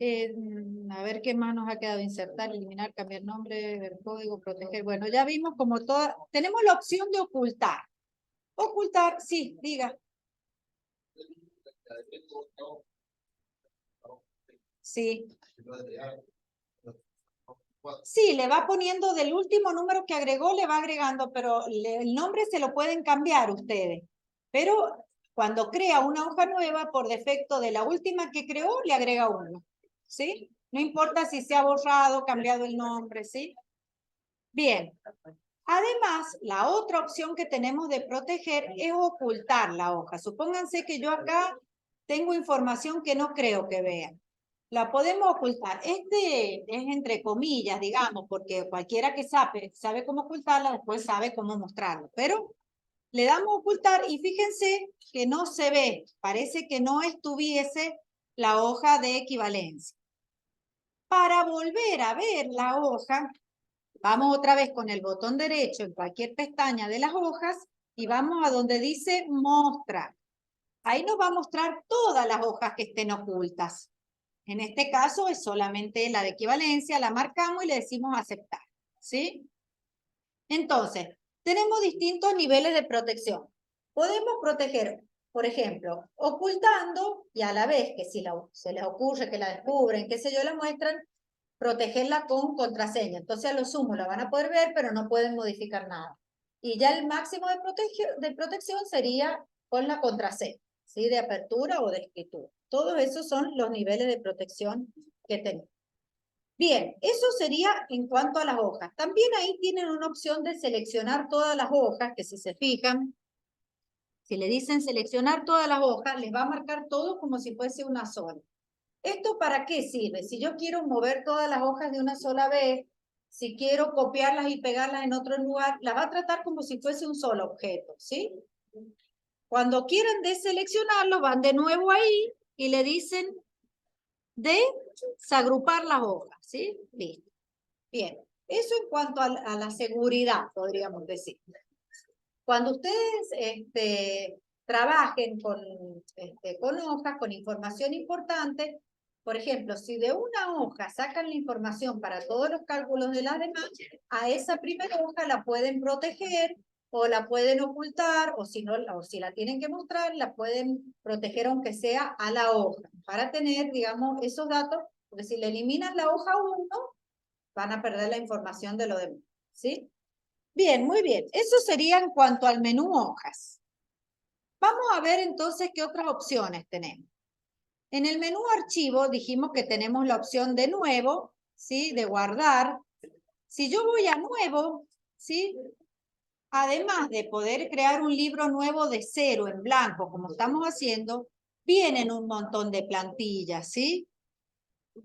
A ver qué más nos ha quedado. Insertar, eliminar, cambiar nombre, ver código, proteger. Bueno, ya vimos como toda. Tenemos la opción de ocultar. Ocultar, sí, diga. Sí. Sí, le va poniendo del último número que agregó, le va agregando, pero el nombre se lo pueden cambiar ustedes. Pero cuando crea una hoja nueva, por defecto de la última que creó, le agrega uno. ¿Sí? No importa si se ha borrado, cambiado el nombre, ¿sí? Bien. Además, la otra opción que tenemos de proteger es ocultar la hoja. Supónganse que yo acá tengo información que no creo que vean. La podemos ocultar. Este es entre comillas, digamos, porque cualquiera que sabe cómo ocultarla, después sabe cómo mostrarlo. Pero le damos ocultar y fíjense que no se ve. Parece que no estuviese la hoja de equivalencia. Para volver a ver la hoja, vamos otra vez con el botón derecho en cualquier pestaña de las hojas y vamos a donde dice mostrar. Ahí nos va a mostrar todas las hojas que estén ocultas. En este caso es solamente la de equivalencia, la marcamos y le decimos aceptar, ¿sí? Entonces, tenemos distintos niveles de protección. Podemos proteger, por ejemplo, ocultando y a la vez que si se les ocurre que la descubren, qué sé yo, la muestran, protegerla con contraseña. Entonces a lo sumo la van a poder ver, pero no pueden modificar nada. Y ya el máximo de protección sería con la contraseña, ¿sí? De apertura o de escritura. Todos esos son los niveles de protección que tenemos. Bien, eso sería en cuanto a las hojas. También ahí tienen una opción de seleccionar todas las hojas, que si se fijan, si le dicen seleccionar todas las hojas, les va a marcar todo como si fuese una sola. ¿Esto para qué sirve? Si yo quiero mover todas las hojas de una sola vez, si quiero copiarlas y pegarlas en otro lugar, la va a tratar como si fuese un solo objeto, ¿sí? Cuando quieran deseleccionarlo, van de nuevo ahí y le dicen desagrupar las hojas, ¿sí? Listo. Bien, eso en cuanto a la seguridad, podríamos decir. Cuando ustedes trabajen con hojas, con información importante, por ejemplo, si de una hoja sacan la información para todos los cálculos de las demás, a esa primera hoja la pueden proteger o la pueden ocultar, o si, no, o si la tienen que mostrar, la pueden proteger aunque sea a la hoja, para tener, digamos, esos datos, porque si le eliminan la hoja 1, van a perder la información de lo demás, ¿sí? Bien, muy bien. Eso sería en cuanto al menú hojas. Vamos a ver entonces qué otras opciones tenemos. En el menú archivo dijimos que tenemos la opción de nuevo, ¿sí? De guardar. Si yo voy a nuevo, ¿sí? Además de poder crear un libro nuevo de cero en blanco, como estamos haciendo, vienen un montón de plantillas, ¿sí?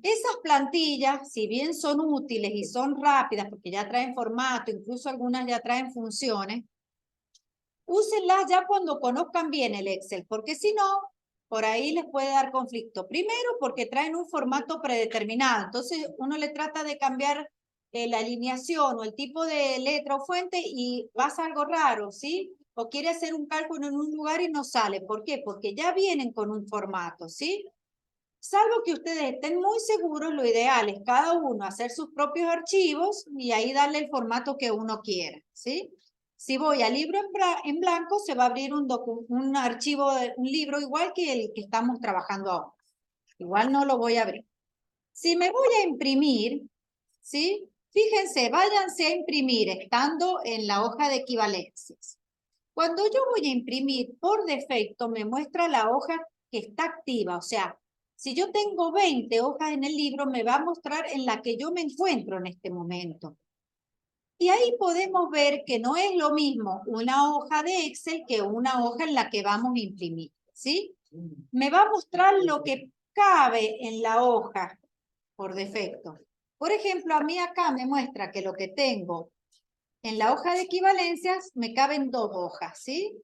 Esas plantillas, si bien son útiles y son rápidas, porque ya traen formato, incluso algunas ya traen funciones, úsenlas ya cuando conozcan bien el Excel, porque si no, por ahí les puede dar conflicto. Primero, porque traen un formato predeterminado, entonces uno le trata de cambiar la alineación o el tipo de letra o fuente y pasa algo raro, ¿sí? O quiere hacer un cálculo en un lugar y no sale. ¿Por qué? Porque ya vienen con un formato, ¿sí? Salvo que ustedes estén muy seguros, lo ideal es cada uno hacer sus propios archivos y ahí darle el formato que uno quiera, ¿sí? Si voy a libro en blanco, se va a abrir un archivo, un libro igual que el que estamos trabajando ahora. Igual no lo voy a abrir. Si me voy a imprimir, ¿sí? Fíjense, váyanse a imprimir estando en la hoja de equivalencias. Cuando yo voy a imprimir, por defecto me muestra la hoja que está activa. O sea, si yo tengo 20 hojas en el libro, me va a mostrar en la que yo me encuentro en este momento. Y ahí podemos ver que no es lo mismo una hoja de Excel que una hoja en la que vamos a imprimir, ¿sí? Me va a mostrar lo que cabe en la hoja por defecto. Por ejemplo, a mí acá me muestra que lo que tengo en la hoja de equivalencias me caben 2 hojas, ¿sí?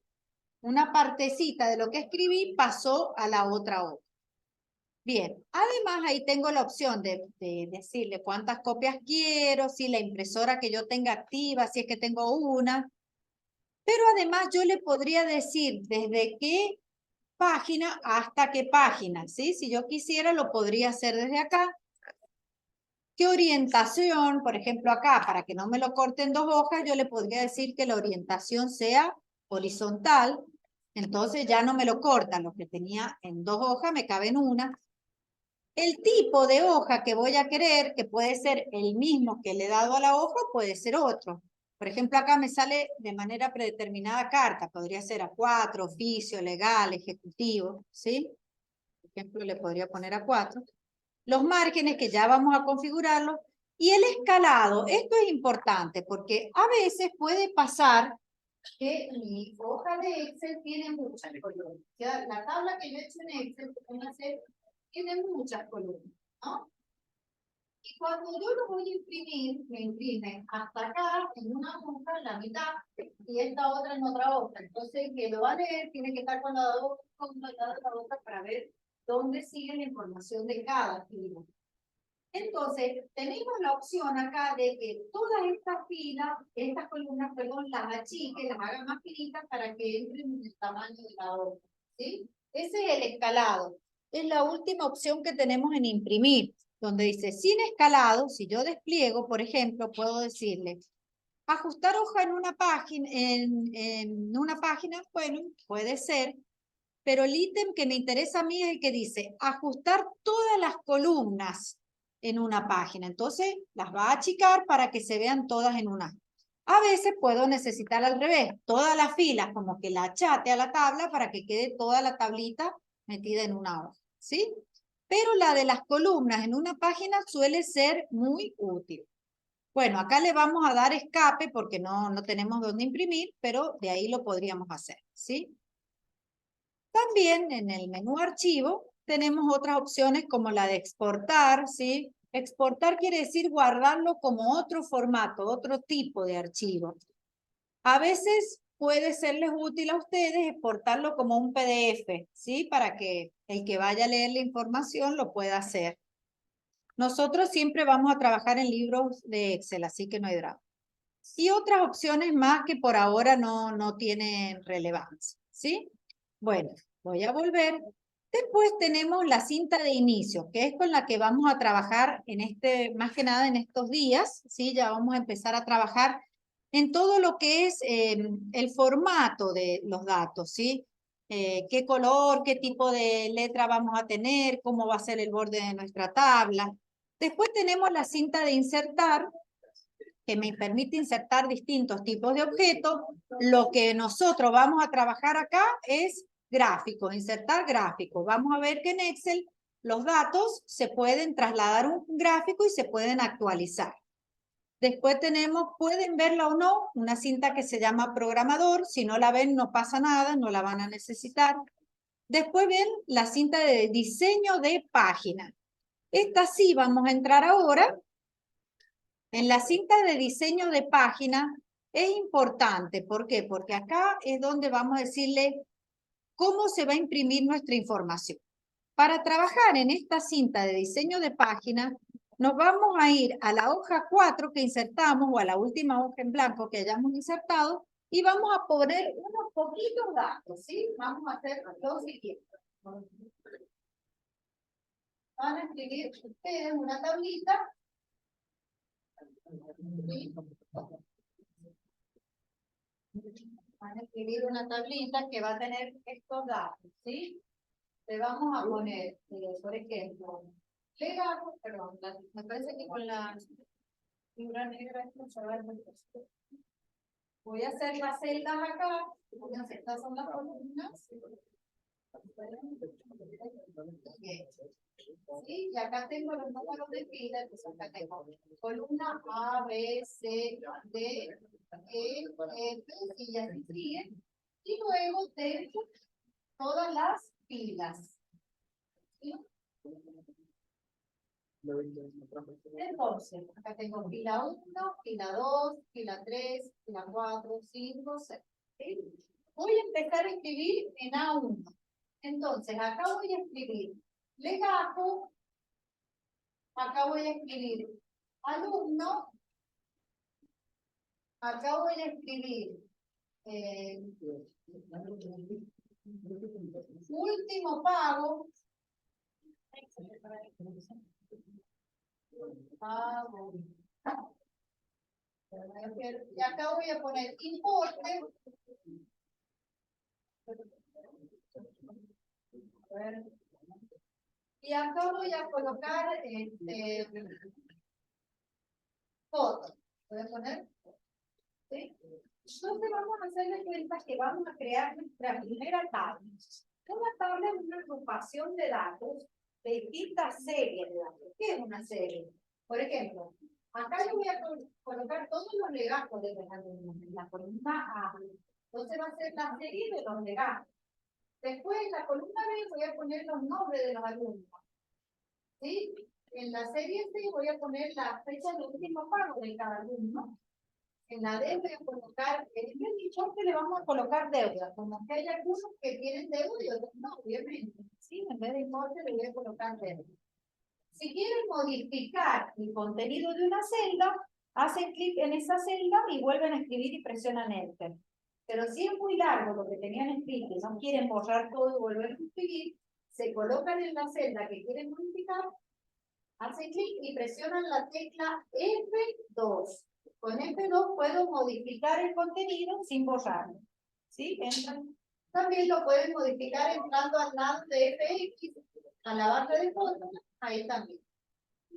Una partecita de lo que escribí pasó a la otra hoja. Bien, además ahí tengo la opción de decirle cuántas copias quiero, si la impresora que yo tenga activa, si es que tengo una. Pero además yo le podría decir desde qué página hasta qué página, ¿sí? Si yo quisiera lo podría hacer desde acá. ¿Qué orientación? Por ejemplo, acá, para que no me lo corte en 2 hojas, yo le podría decir que la orientación sea horizontal. Entonces ya no me lo corta. Lo que tenía en 2 hojas me cabe en una. El tipo de hoja que voy a querer, que puede ser el mismo que le he dado a la hoja, puede ser otro. Por ejemplo, acá me sale de manera predeterminada carta. Podría ser A4, oficio, legal, ejecutivo, ¿sí? Por ejemplo, le podría poner A4. Los márgenes que ya vamos a configurarlo. Y el escalado, esto es importante porque a veces puede pasar que mi hoja de Excel tiene muchas columnas. O sea, la tabla que yo he hecho en Excel tiene muchas columnas, ¿no? Y cuando yo lo voy a imprimir, me imprime hasta acá en una hoja en la mitad y esta otra en otra hoja. Entonces, el que lo va a leer tiene que estar con la hoja para ver dónde sigue la información de cada fila. Entonces, tenemos la opción acá de que todas estas filas, estas columnas, perdón, las achique, las haga más finitas para que entren en el tamaño de la hoja, ¿sí? Ese es el escalado. Es la última opción que tenemos en imprimir, donde dice sin escalado. Si yo despliego, por ejemplo, puedo decirle ajustar hoja en una página, bueno, puede ser, pero el ítem que me interesa a mí es el que dice ajustar todas las columnas en una página. Entonces, las va a achicar para que se vean todas en una. A veces puedo necesitar al revés, todas las filas, como que la achate a la tabla para que quede toda la tablita metida en una hoja, ¿sí? Pero la de las columnas en una página suele ser muy útil. Bueno, acá le vamos a dar escape porque no tenemos dónde imprimir, pero de ahí lo podríamos hacer, ¿sí? También en el menú archivo tenemos otras opciones como la de exportar, ¿sí? Exportar quiere decir guardarlo como otro formato, otro tipo de archivo. A veces puede serles útil a ustedes exportarlo como un PDF, ¿sí? Para que el que vaya a leer la información lo pueda hacer. Nosotros siempre vamos a trabajar en libros de Excel, así que no hay drama. Y otras opciones más que por ahora no tienen relevancia, ¿sí? Bueno, voy a volver. Después tenemos la cinta de inicio, que es con la que vamos a trabajar más que nada en estos días, ¿sí? Ya vamos a empezar a trabajar en todo lo que es el formato de los datos, ¿sí? Qué color, qué tipo de letra vamos a tener, cómo va a ser el borde de nuestra tabla. Después tenemos la cinta de insertar, que me permite insertar distintos tipos de objetos. Lo que nosotros vamos a trabajar acá es gráfico, insertar gráfico. Vamos a ver que en Excel los datos se pueden trasladar a un gráfico y se pueden actualizar. Después tenemos, pueden verla o no, una cinta que se llama programador. Si no la ven, no pasa nada, no la van a necesitar. Después ven la cinta de diseño de página. Esta sí vamos a entrar ahora. En la cinta de diseño de página es importante. ¿Por qué? Porque acá es donde vamos a decirle cómo se va a imprimir nuestra información. Para trabajar en esta cinta de diseño de página, nos vamos a ir a la hoja 4 que insertamos o a la última hoja en blanco que hayamos insertado y vamos a poner unos poquitos datos, ¿sí? Vamos a hacer lo siguiente. Van a escribir ustedes una tablita. ¿Sí? Van a escribir una tablita que va a tener estos datos, ¿sí? Le vamos a poner, por ejemplo, legajo, perdón, me parece que con la fibra negra esto se va a ver. Voy a hacer las celdas acá, estas son las columnas. ¿Sí? Y acá tengo los números de fila, entonces acá tengo columna A, B, C, D, E, F, y así sigue. Y luego tengo todas las filas. ¿Sí? Entonces, acá tengo fila 1, fila 2, fila 3, fila 4, 5, 6. ¿Sí? Voy a empezar a escribir en A1. Entonces, acá voy a escribir legajo, acá voy a escribir alumno, acá voy a escribir último pago, y acá voy a poner importe. Y acá voy a colocar foto. Voy a poner. ¿Sí? Entonces vamos a hacerle cuenta que vamos a crear nuestra primera tabla. Una tabla es una agrupación de datos de distintas series de datos. ¿Qué es una serie? Por ejemplo, acá yo voy a colocar todos los legajos de los alumnos en la columna A. Entonces va a ser la serie de los legajos. Después en la columna B voy a poner los nombres de los alumnos. ¿Sí? En la serie C voy a poner la fecha de último pago de cada alumno. En la D voy a colocar, en el dicho que le vamos a colocar deuda, como que hay algunos que tienen deuda y otros no, obviamente. ¿Sí? En vez de importe le voy a colocar deuda. Si quieren modificar el contenido de una celda, hacen clic en esa celda y vuelven a escribir y presionan Enter. Pero si es muy largo lo que tenían escrito y no quieren borrar todo y volver a escribir, se colocan en la celda que quieren modificar, hacen clic y presionan la tecla F2. Con F2 puedo modificar el contenido sin borrarlo. ¿Sí? Entran. También lo pueden modificar entrando al lado de FX, a la barra de fórmula, ahí también.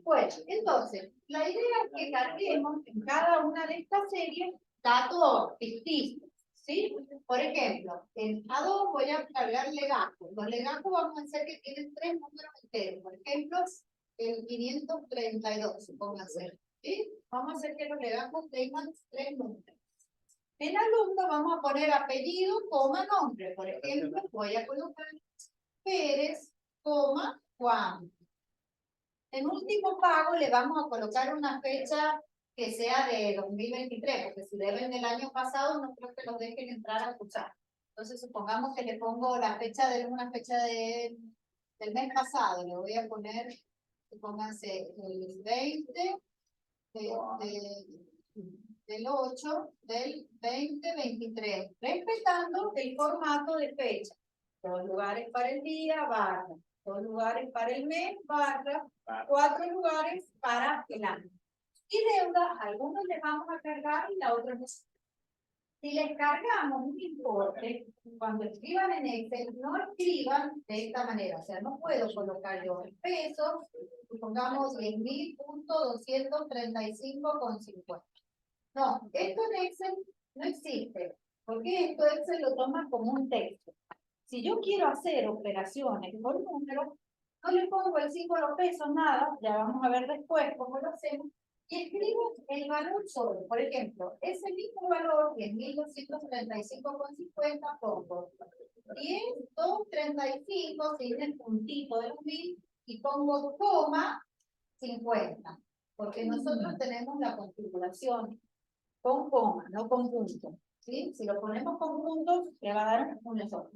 Bueno, entonces, la idea es que carguemos en cada una de estas series datos ficticios. ¿Sí? Por ejemplo, en A2 voy a cargar legajos. Los legajos vamos a hacer que tienen 3 números enteros. Por ejemplo, el 532, supóngase. ¿Sí? Vamos a hacer que los legajos tengan 3 números. En alumno vamos a poner apellido, coma, nombre. Por ejemplo, voy a colocar Pérez, coma, Juan. En último pago le vamos a colocar una fecha que sea de 2023, porque si deben del año pasado no creo que los dejen entrar a escuchar. Entonces supongamos que le pongo la fecha de una fecha del mes pasado, le voy a poner, supónganse, el 20 del 8 del 2023, respetando el formato de fecha. 2 lugares para el día, barra. 2 lugares para el mes, barra. 4 lugares para el año. Y deuda, algunos les vamos a cargar y a otros no. Si les cargamos un importe, cuando escriban en Excel, no escriban de esta manera. O sea, no puedo colocar yo en pesos, supongamos 10.235,50. No, esto en Excel no existe, porque esto Excel lo toma como un texto. Si yo quiero hacer operaciones por números, no le pongo el símbolo pesos, nada, ya vamos a ver después cómo lo hacemos, y escribo el valor solo. Por ejemplo, ese mismo valor, 10.235,50, pongo 10.235, sin el puntito de los 1000, y pongo coma 50, porque nosotros tenemos la configuración con coma, no con punto. ¿Sí? Si lo ponemos con puntos, le va a dar un error.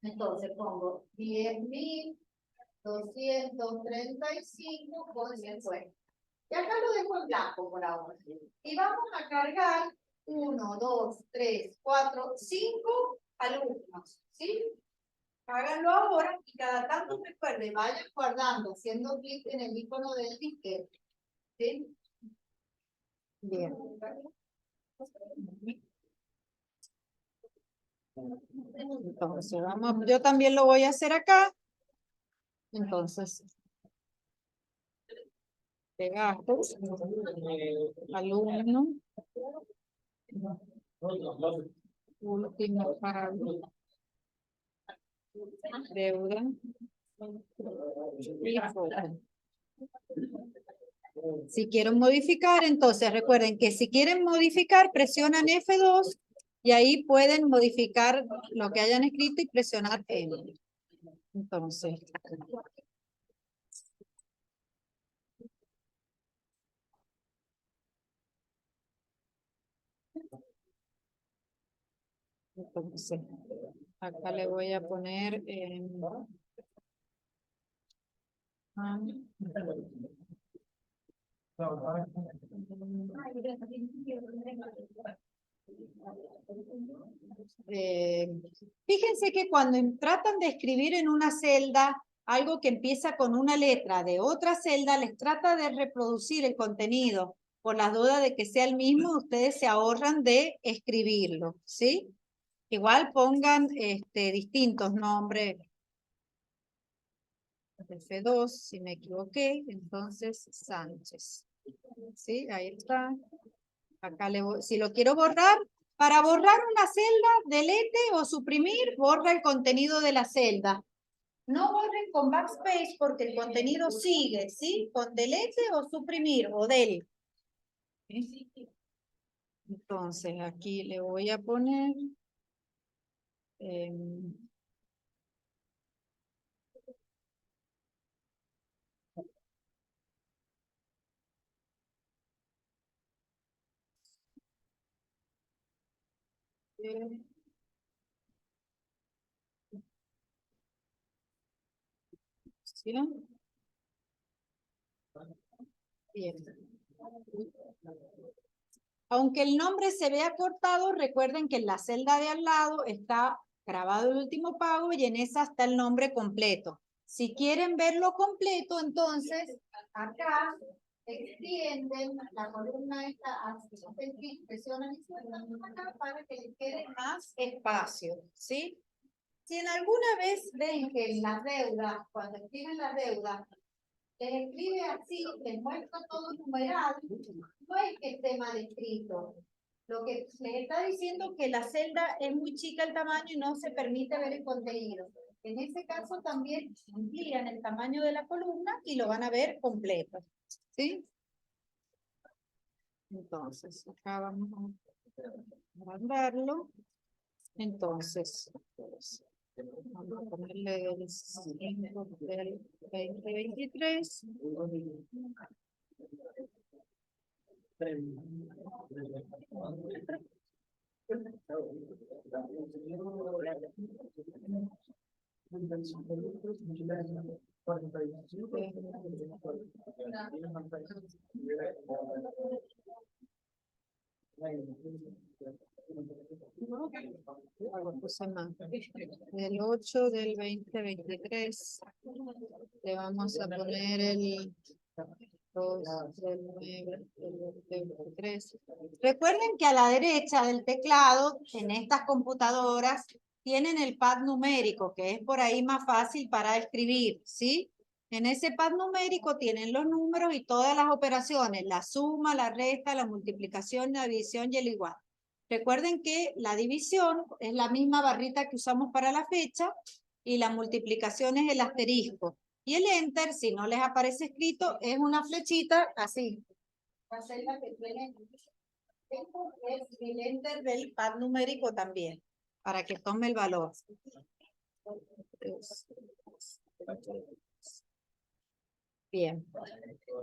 Entonces pongo 10.235,50. Y acá lo dejo en blanco por ahora. Y vamos a cargar 1, 2, 3, 4, 5 alumnos. ¿Sí? Háganlo ahora y cada tanto recuerden, vayan guardando, haciendo clic en el icono del disquete. ¿Sí? Bien. Entonces, vamos, yo también lo voy a hacer acá. Entonces, pegaste, alumno, último pago, deuda, y foto. Si quieren modificar, entonces recuerden que si quieren modificar, presionan F2 y ahí pueden modificar lo que hayan escrito y presionar Enter. Entonces, acá le voy a poner fíjense que cuando tratan de escribir en una celda algo que empieza con una letra de otra celda, les trata de reproducir el contenido. Por las dudas de que sea el mismo, ustedes se ahorran de escribirlo, ¿sí? Igual pongan distintos nombres. F2, si me equivoqué, entonces Sánchez. ¿Sí? Ahí está. Acá si lo quiero borrar, para borrar una celda, delete o suprimir, borra el contenido de la celda. No borren con backspace porque el contenido sigue, ¿sí? Con delete o suprimir o del. ¿Sí? Entonces, aquí le voy a poner... ¿sí? Bien. Aunque el nombre se vea cortado, recuerden que en la celda de al lado está grabado el último pago y en esa está el nombre completo. Si quieren verlo completo, entonces acá extienden la columna esta, presionan acá para que les quede más espacio, ¿sí? Si en alguna vez ven que en las deudas, cuando escriben las deudas, les escribe así, les muestra todo numerado, no es que esté mal escrito. Lo que les está diciendo que la celda es muy chica el tamaño y no se permite ver el contenido. En ese caso también amplían el tamaño de la columna y lo van a ver completo. ¿Sí? Entonces, acá vamos a mandarlo. Entonces, vamos a ponerle el 5 del 2023. El 8 del 2023 le vamos a poner el 2 del 9 del 2023. Recuerden que a la derecha del teclado, en estas computadoras, tienen el pad numérico, que es por ahí más fácil para escribir, ¿sí? En ese pad numérico tienen los números y todas las operaciones, la suma, la resta, la multiplicación, la división y el igual. Recuerden que la división es la misma barrita que usamos para la fecha y la multiplicación es el asterisco. Y el enter, si no les aparece escrito, es una flechita así. La celda que tiene es el enter del pad numérico también, para que tome el valor. Bien.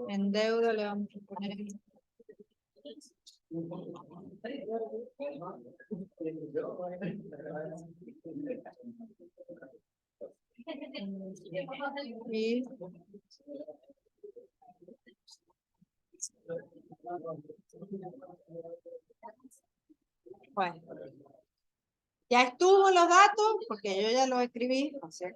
En deuda le vamos a poner... Y... Bueno. Ya estuvo los datos, porque yo ya los escribí. O sea,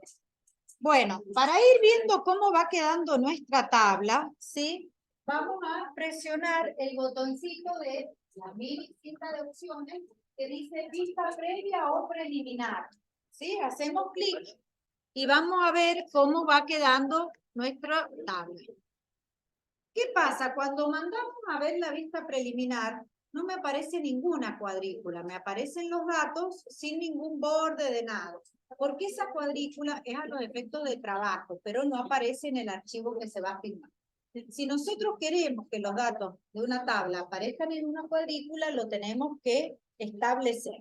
bueno, para ir viendo cómo va quedando nuestra tabla, ¿sí? Vamos a presionar el botoncito de la mini cinta de opciones que dice vista previa o preliminar. ¿Sí? Hacemos clic y vamos a ver cómo va quedando nuestra tabla. ¿Qué pasa? Cuando mandamos a ver la vista preliminar, no me aparece ninguna cuadrícula, me aparecen los datos sin ningún borde de nada. Porque esa cuadrícula es a los efectos de trabajo, pero no aparece en el archivo que se va a firmar. Si nosotros queremos que los datos de una tabla aparezcan en una cuadrícula, lo tenemos que establecer.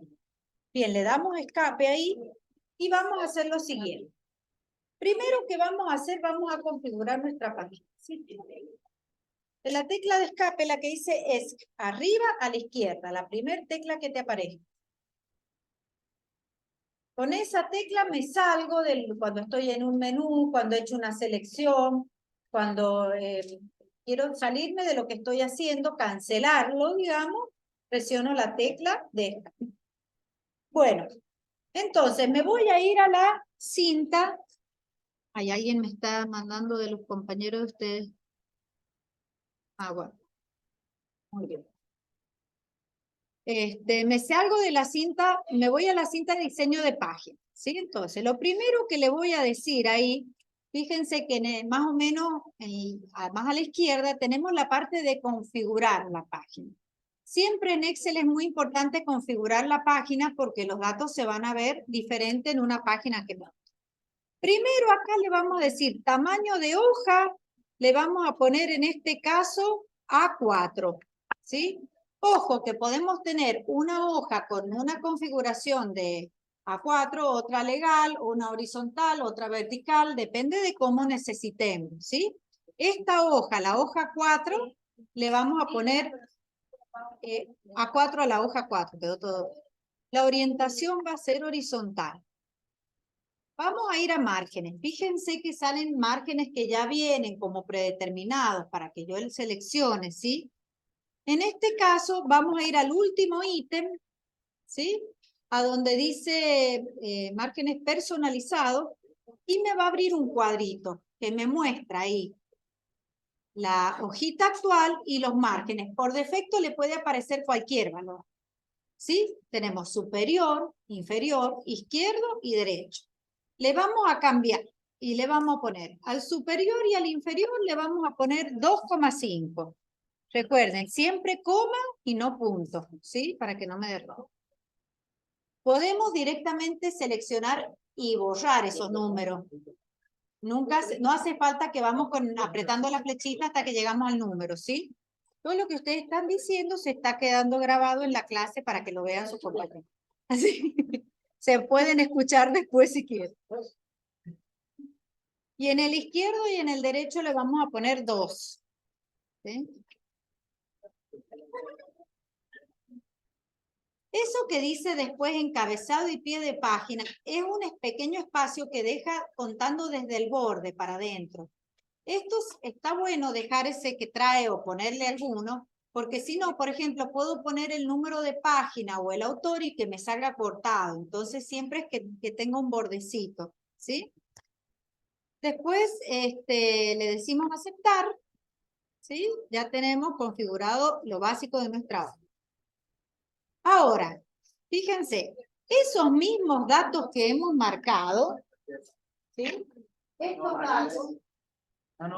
Bien, le damos escape ahí y vamos a hacer lo siguiente. Primero que vamos a hacer, vamos a configurar nuestra página. ¿Sí? De la tecla de escape, la que dice es arriba a la izquierda, la primera tecla que te aparece. Con esa tecla me salgo cuando estoy en un menú, cuando he hecho una selección, cuando quiero salirme de lo que estoy haciendo, cancelarlo, digamos, presiono la tecla de esta. Bueno, entonces me voy a ir a la cinta. Hay alguien me está mandando de los compañeros de ustedes. Ah, bueno. Muy bien. Me salgo de la cinta, me voy a la cinta de diseño de página, ¿sí? Entonces, lo primero que le voy a decir ahí, fíjense que más o menos, más a la izquierda, tenemos la parte de configurar la página. Siempre en Excel es muy importante configurar la página porque los datos se van a ver diferente en una página que en otra. Primero acá le vamos a decir tamaño de hoja, le vamos a poner en este caso A4, ¿sí? Ojo que podemos tener una hoja con una configuración de A4, otra legal, una horizontal, otra vertical, depende de cómo necesitemos, ¿sí? Esta hoja, la hoja 4, le vamos a poner A4 a la hoja 4, quedó todo. La orientación va a ser horizontal. Vamos a ir a márgenes. Fíjense que salen márgenes que ya vienen como predeterminados para que yo seleccione, ¿sí? En este caso, vamos a ir al último ítem, ¿sí? A donde dice márgenes personalizados y me va a abrir un cuadrito que me muestra ahí la hojita actual y los márgenes. Por defecto le puede aparecer cualquier valor, ¿sí? Tenemos superior, inferior, izquierdo y derecho. Le vamos a cambiar y le vamos a poner al superior y al inferior le vamos a poner 2,5. Recuerden, siempre coma y no punto, ¿sí? Para que no me derrote. Podemos directamente seleccionar y borrar esos números. No hace falta que vamos apretando la flechita hasta que llegamos al número, ¿sí? Todo lo que ustedes están diciendo se está quedando grabado en la clase para que lo vean sus compañeros. Así se pueden escuchar después si quieren. Y en el izquierdo y en el derecho le vamos a poner 2. ¿Sí? Eso que dice después encabezado y pie de página es un pequeño espacio que deja contando desde el borde para adentro. Esto está bueno dejar ese que trae o ponerle alguno, porque si no, por ejemplo, puedo poner el número de página o el autor y que me salga cortado. Entonces siempre es que tenga un bordecito, ¿sí? Después le decimos aceptar, ¿sí? Ya tenemos configurado lo básico de nuestra hoja. Ahora, fíjense, esos mismos datos que hemos marcado, ¿sí? Estos datos,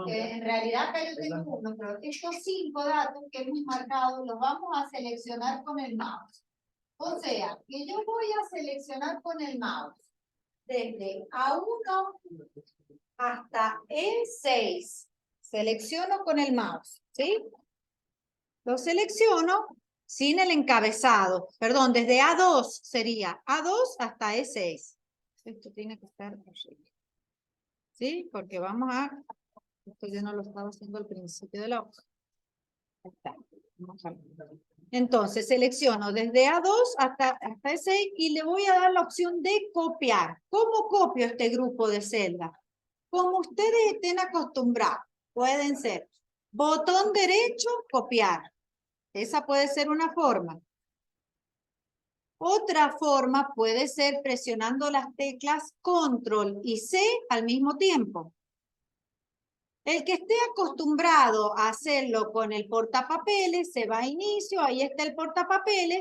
que en realidad acá yo tengo uno, pero estos 5 datos que hemos marcado los vamos a seleccionar con el mouse. O sea, que yo voy a seleccionar con el mouse desde A1 hasta E6. Selecciono con el mouse, ¿sí? Lo selecciono sin el encabezado. Perdón, desde A2 sería A2 hasta E6. Esto tiene que estar así. ¿Sí? Porque vamos a... Esto yo no lo estaba haciendo al principio de la hoja. Entonces selecciono desde A2 hasta E6 y le voy a dar la opción de copiar. ¿Cómo copio este grupo de celdas? Como ustedes estén acostumbrados. Pueden ser botón derecho, copiar. Esa puede ser una forma. Otra forma puede ser presionando las teclas Control y C al mismo tiempo. El que esté acostumbrado a hacerlo con el portapapeles, se va a inicio, ahí está el portapapeles,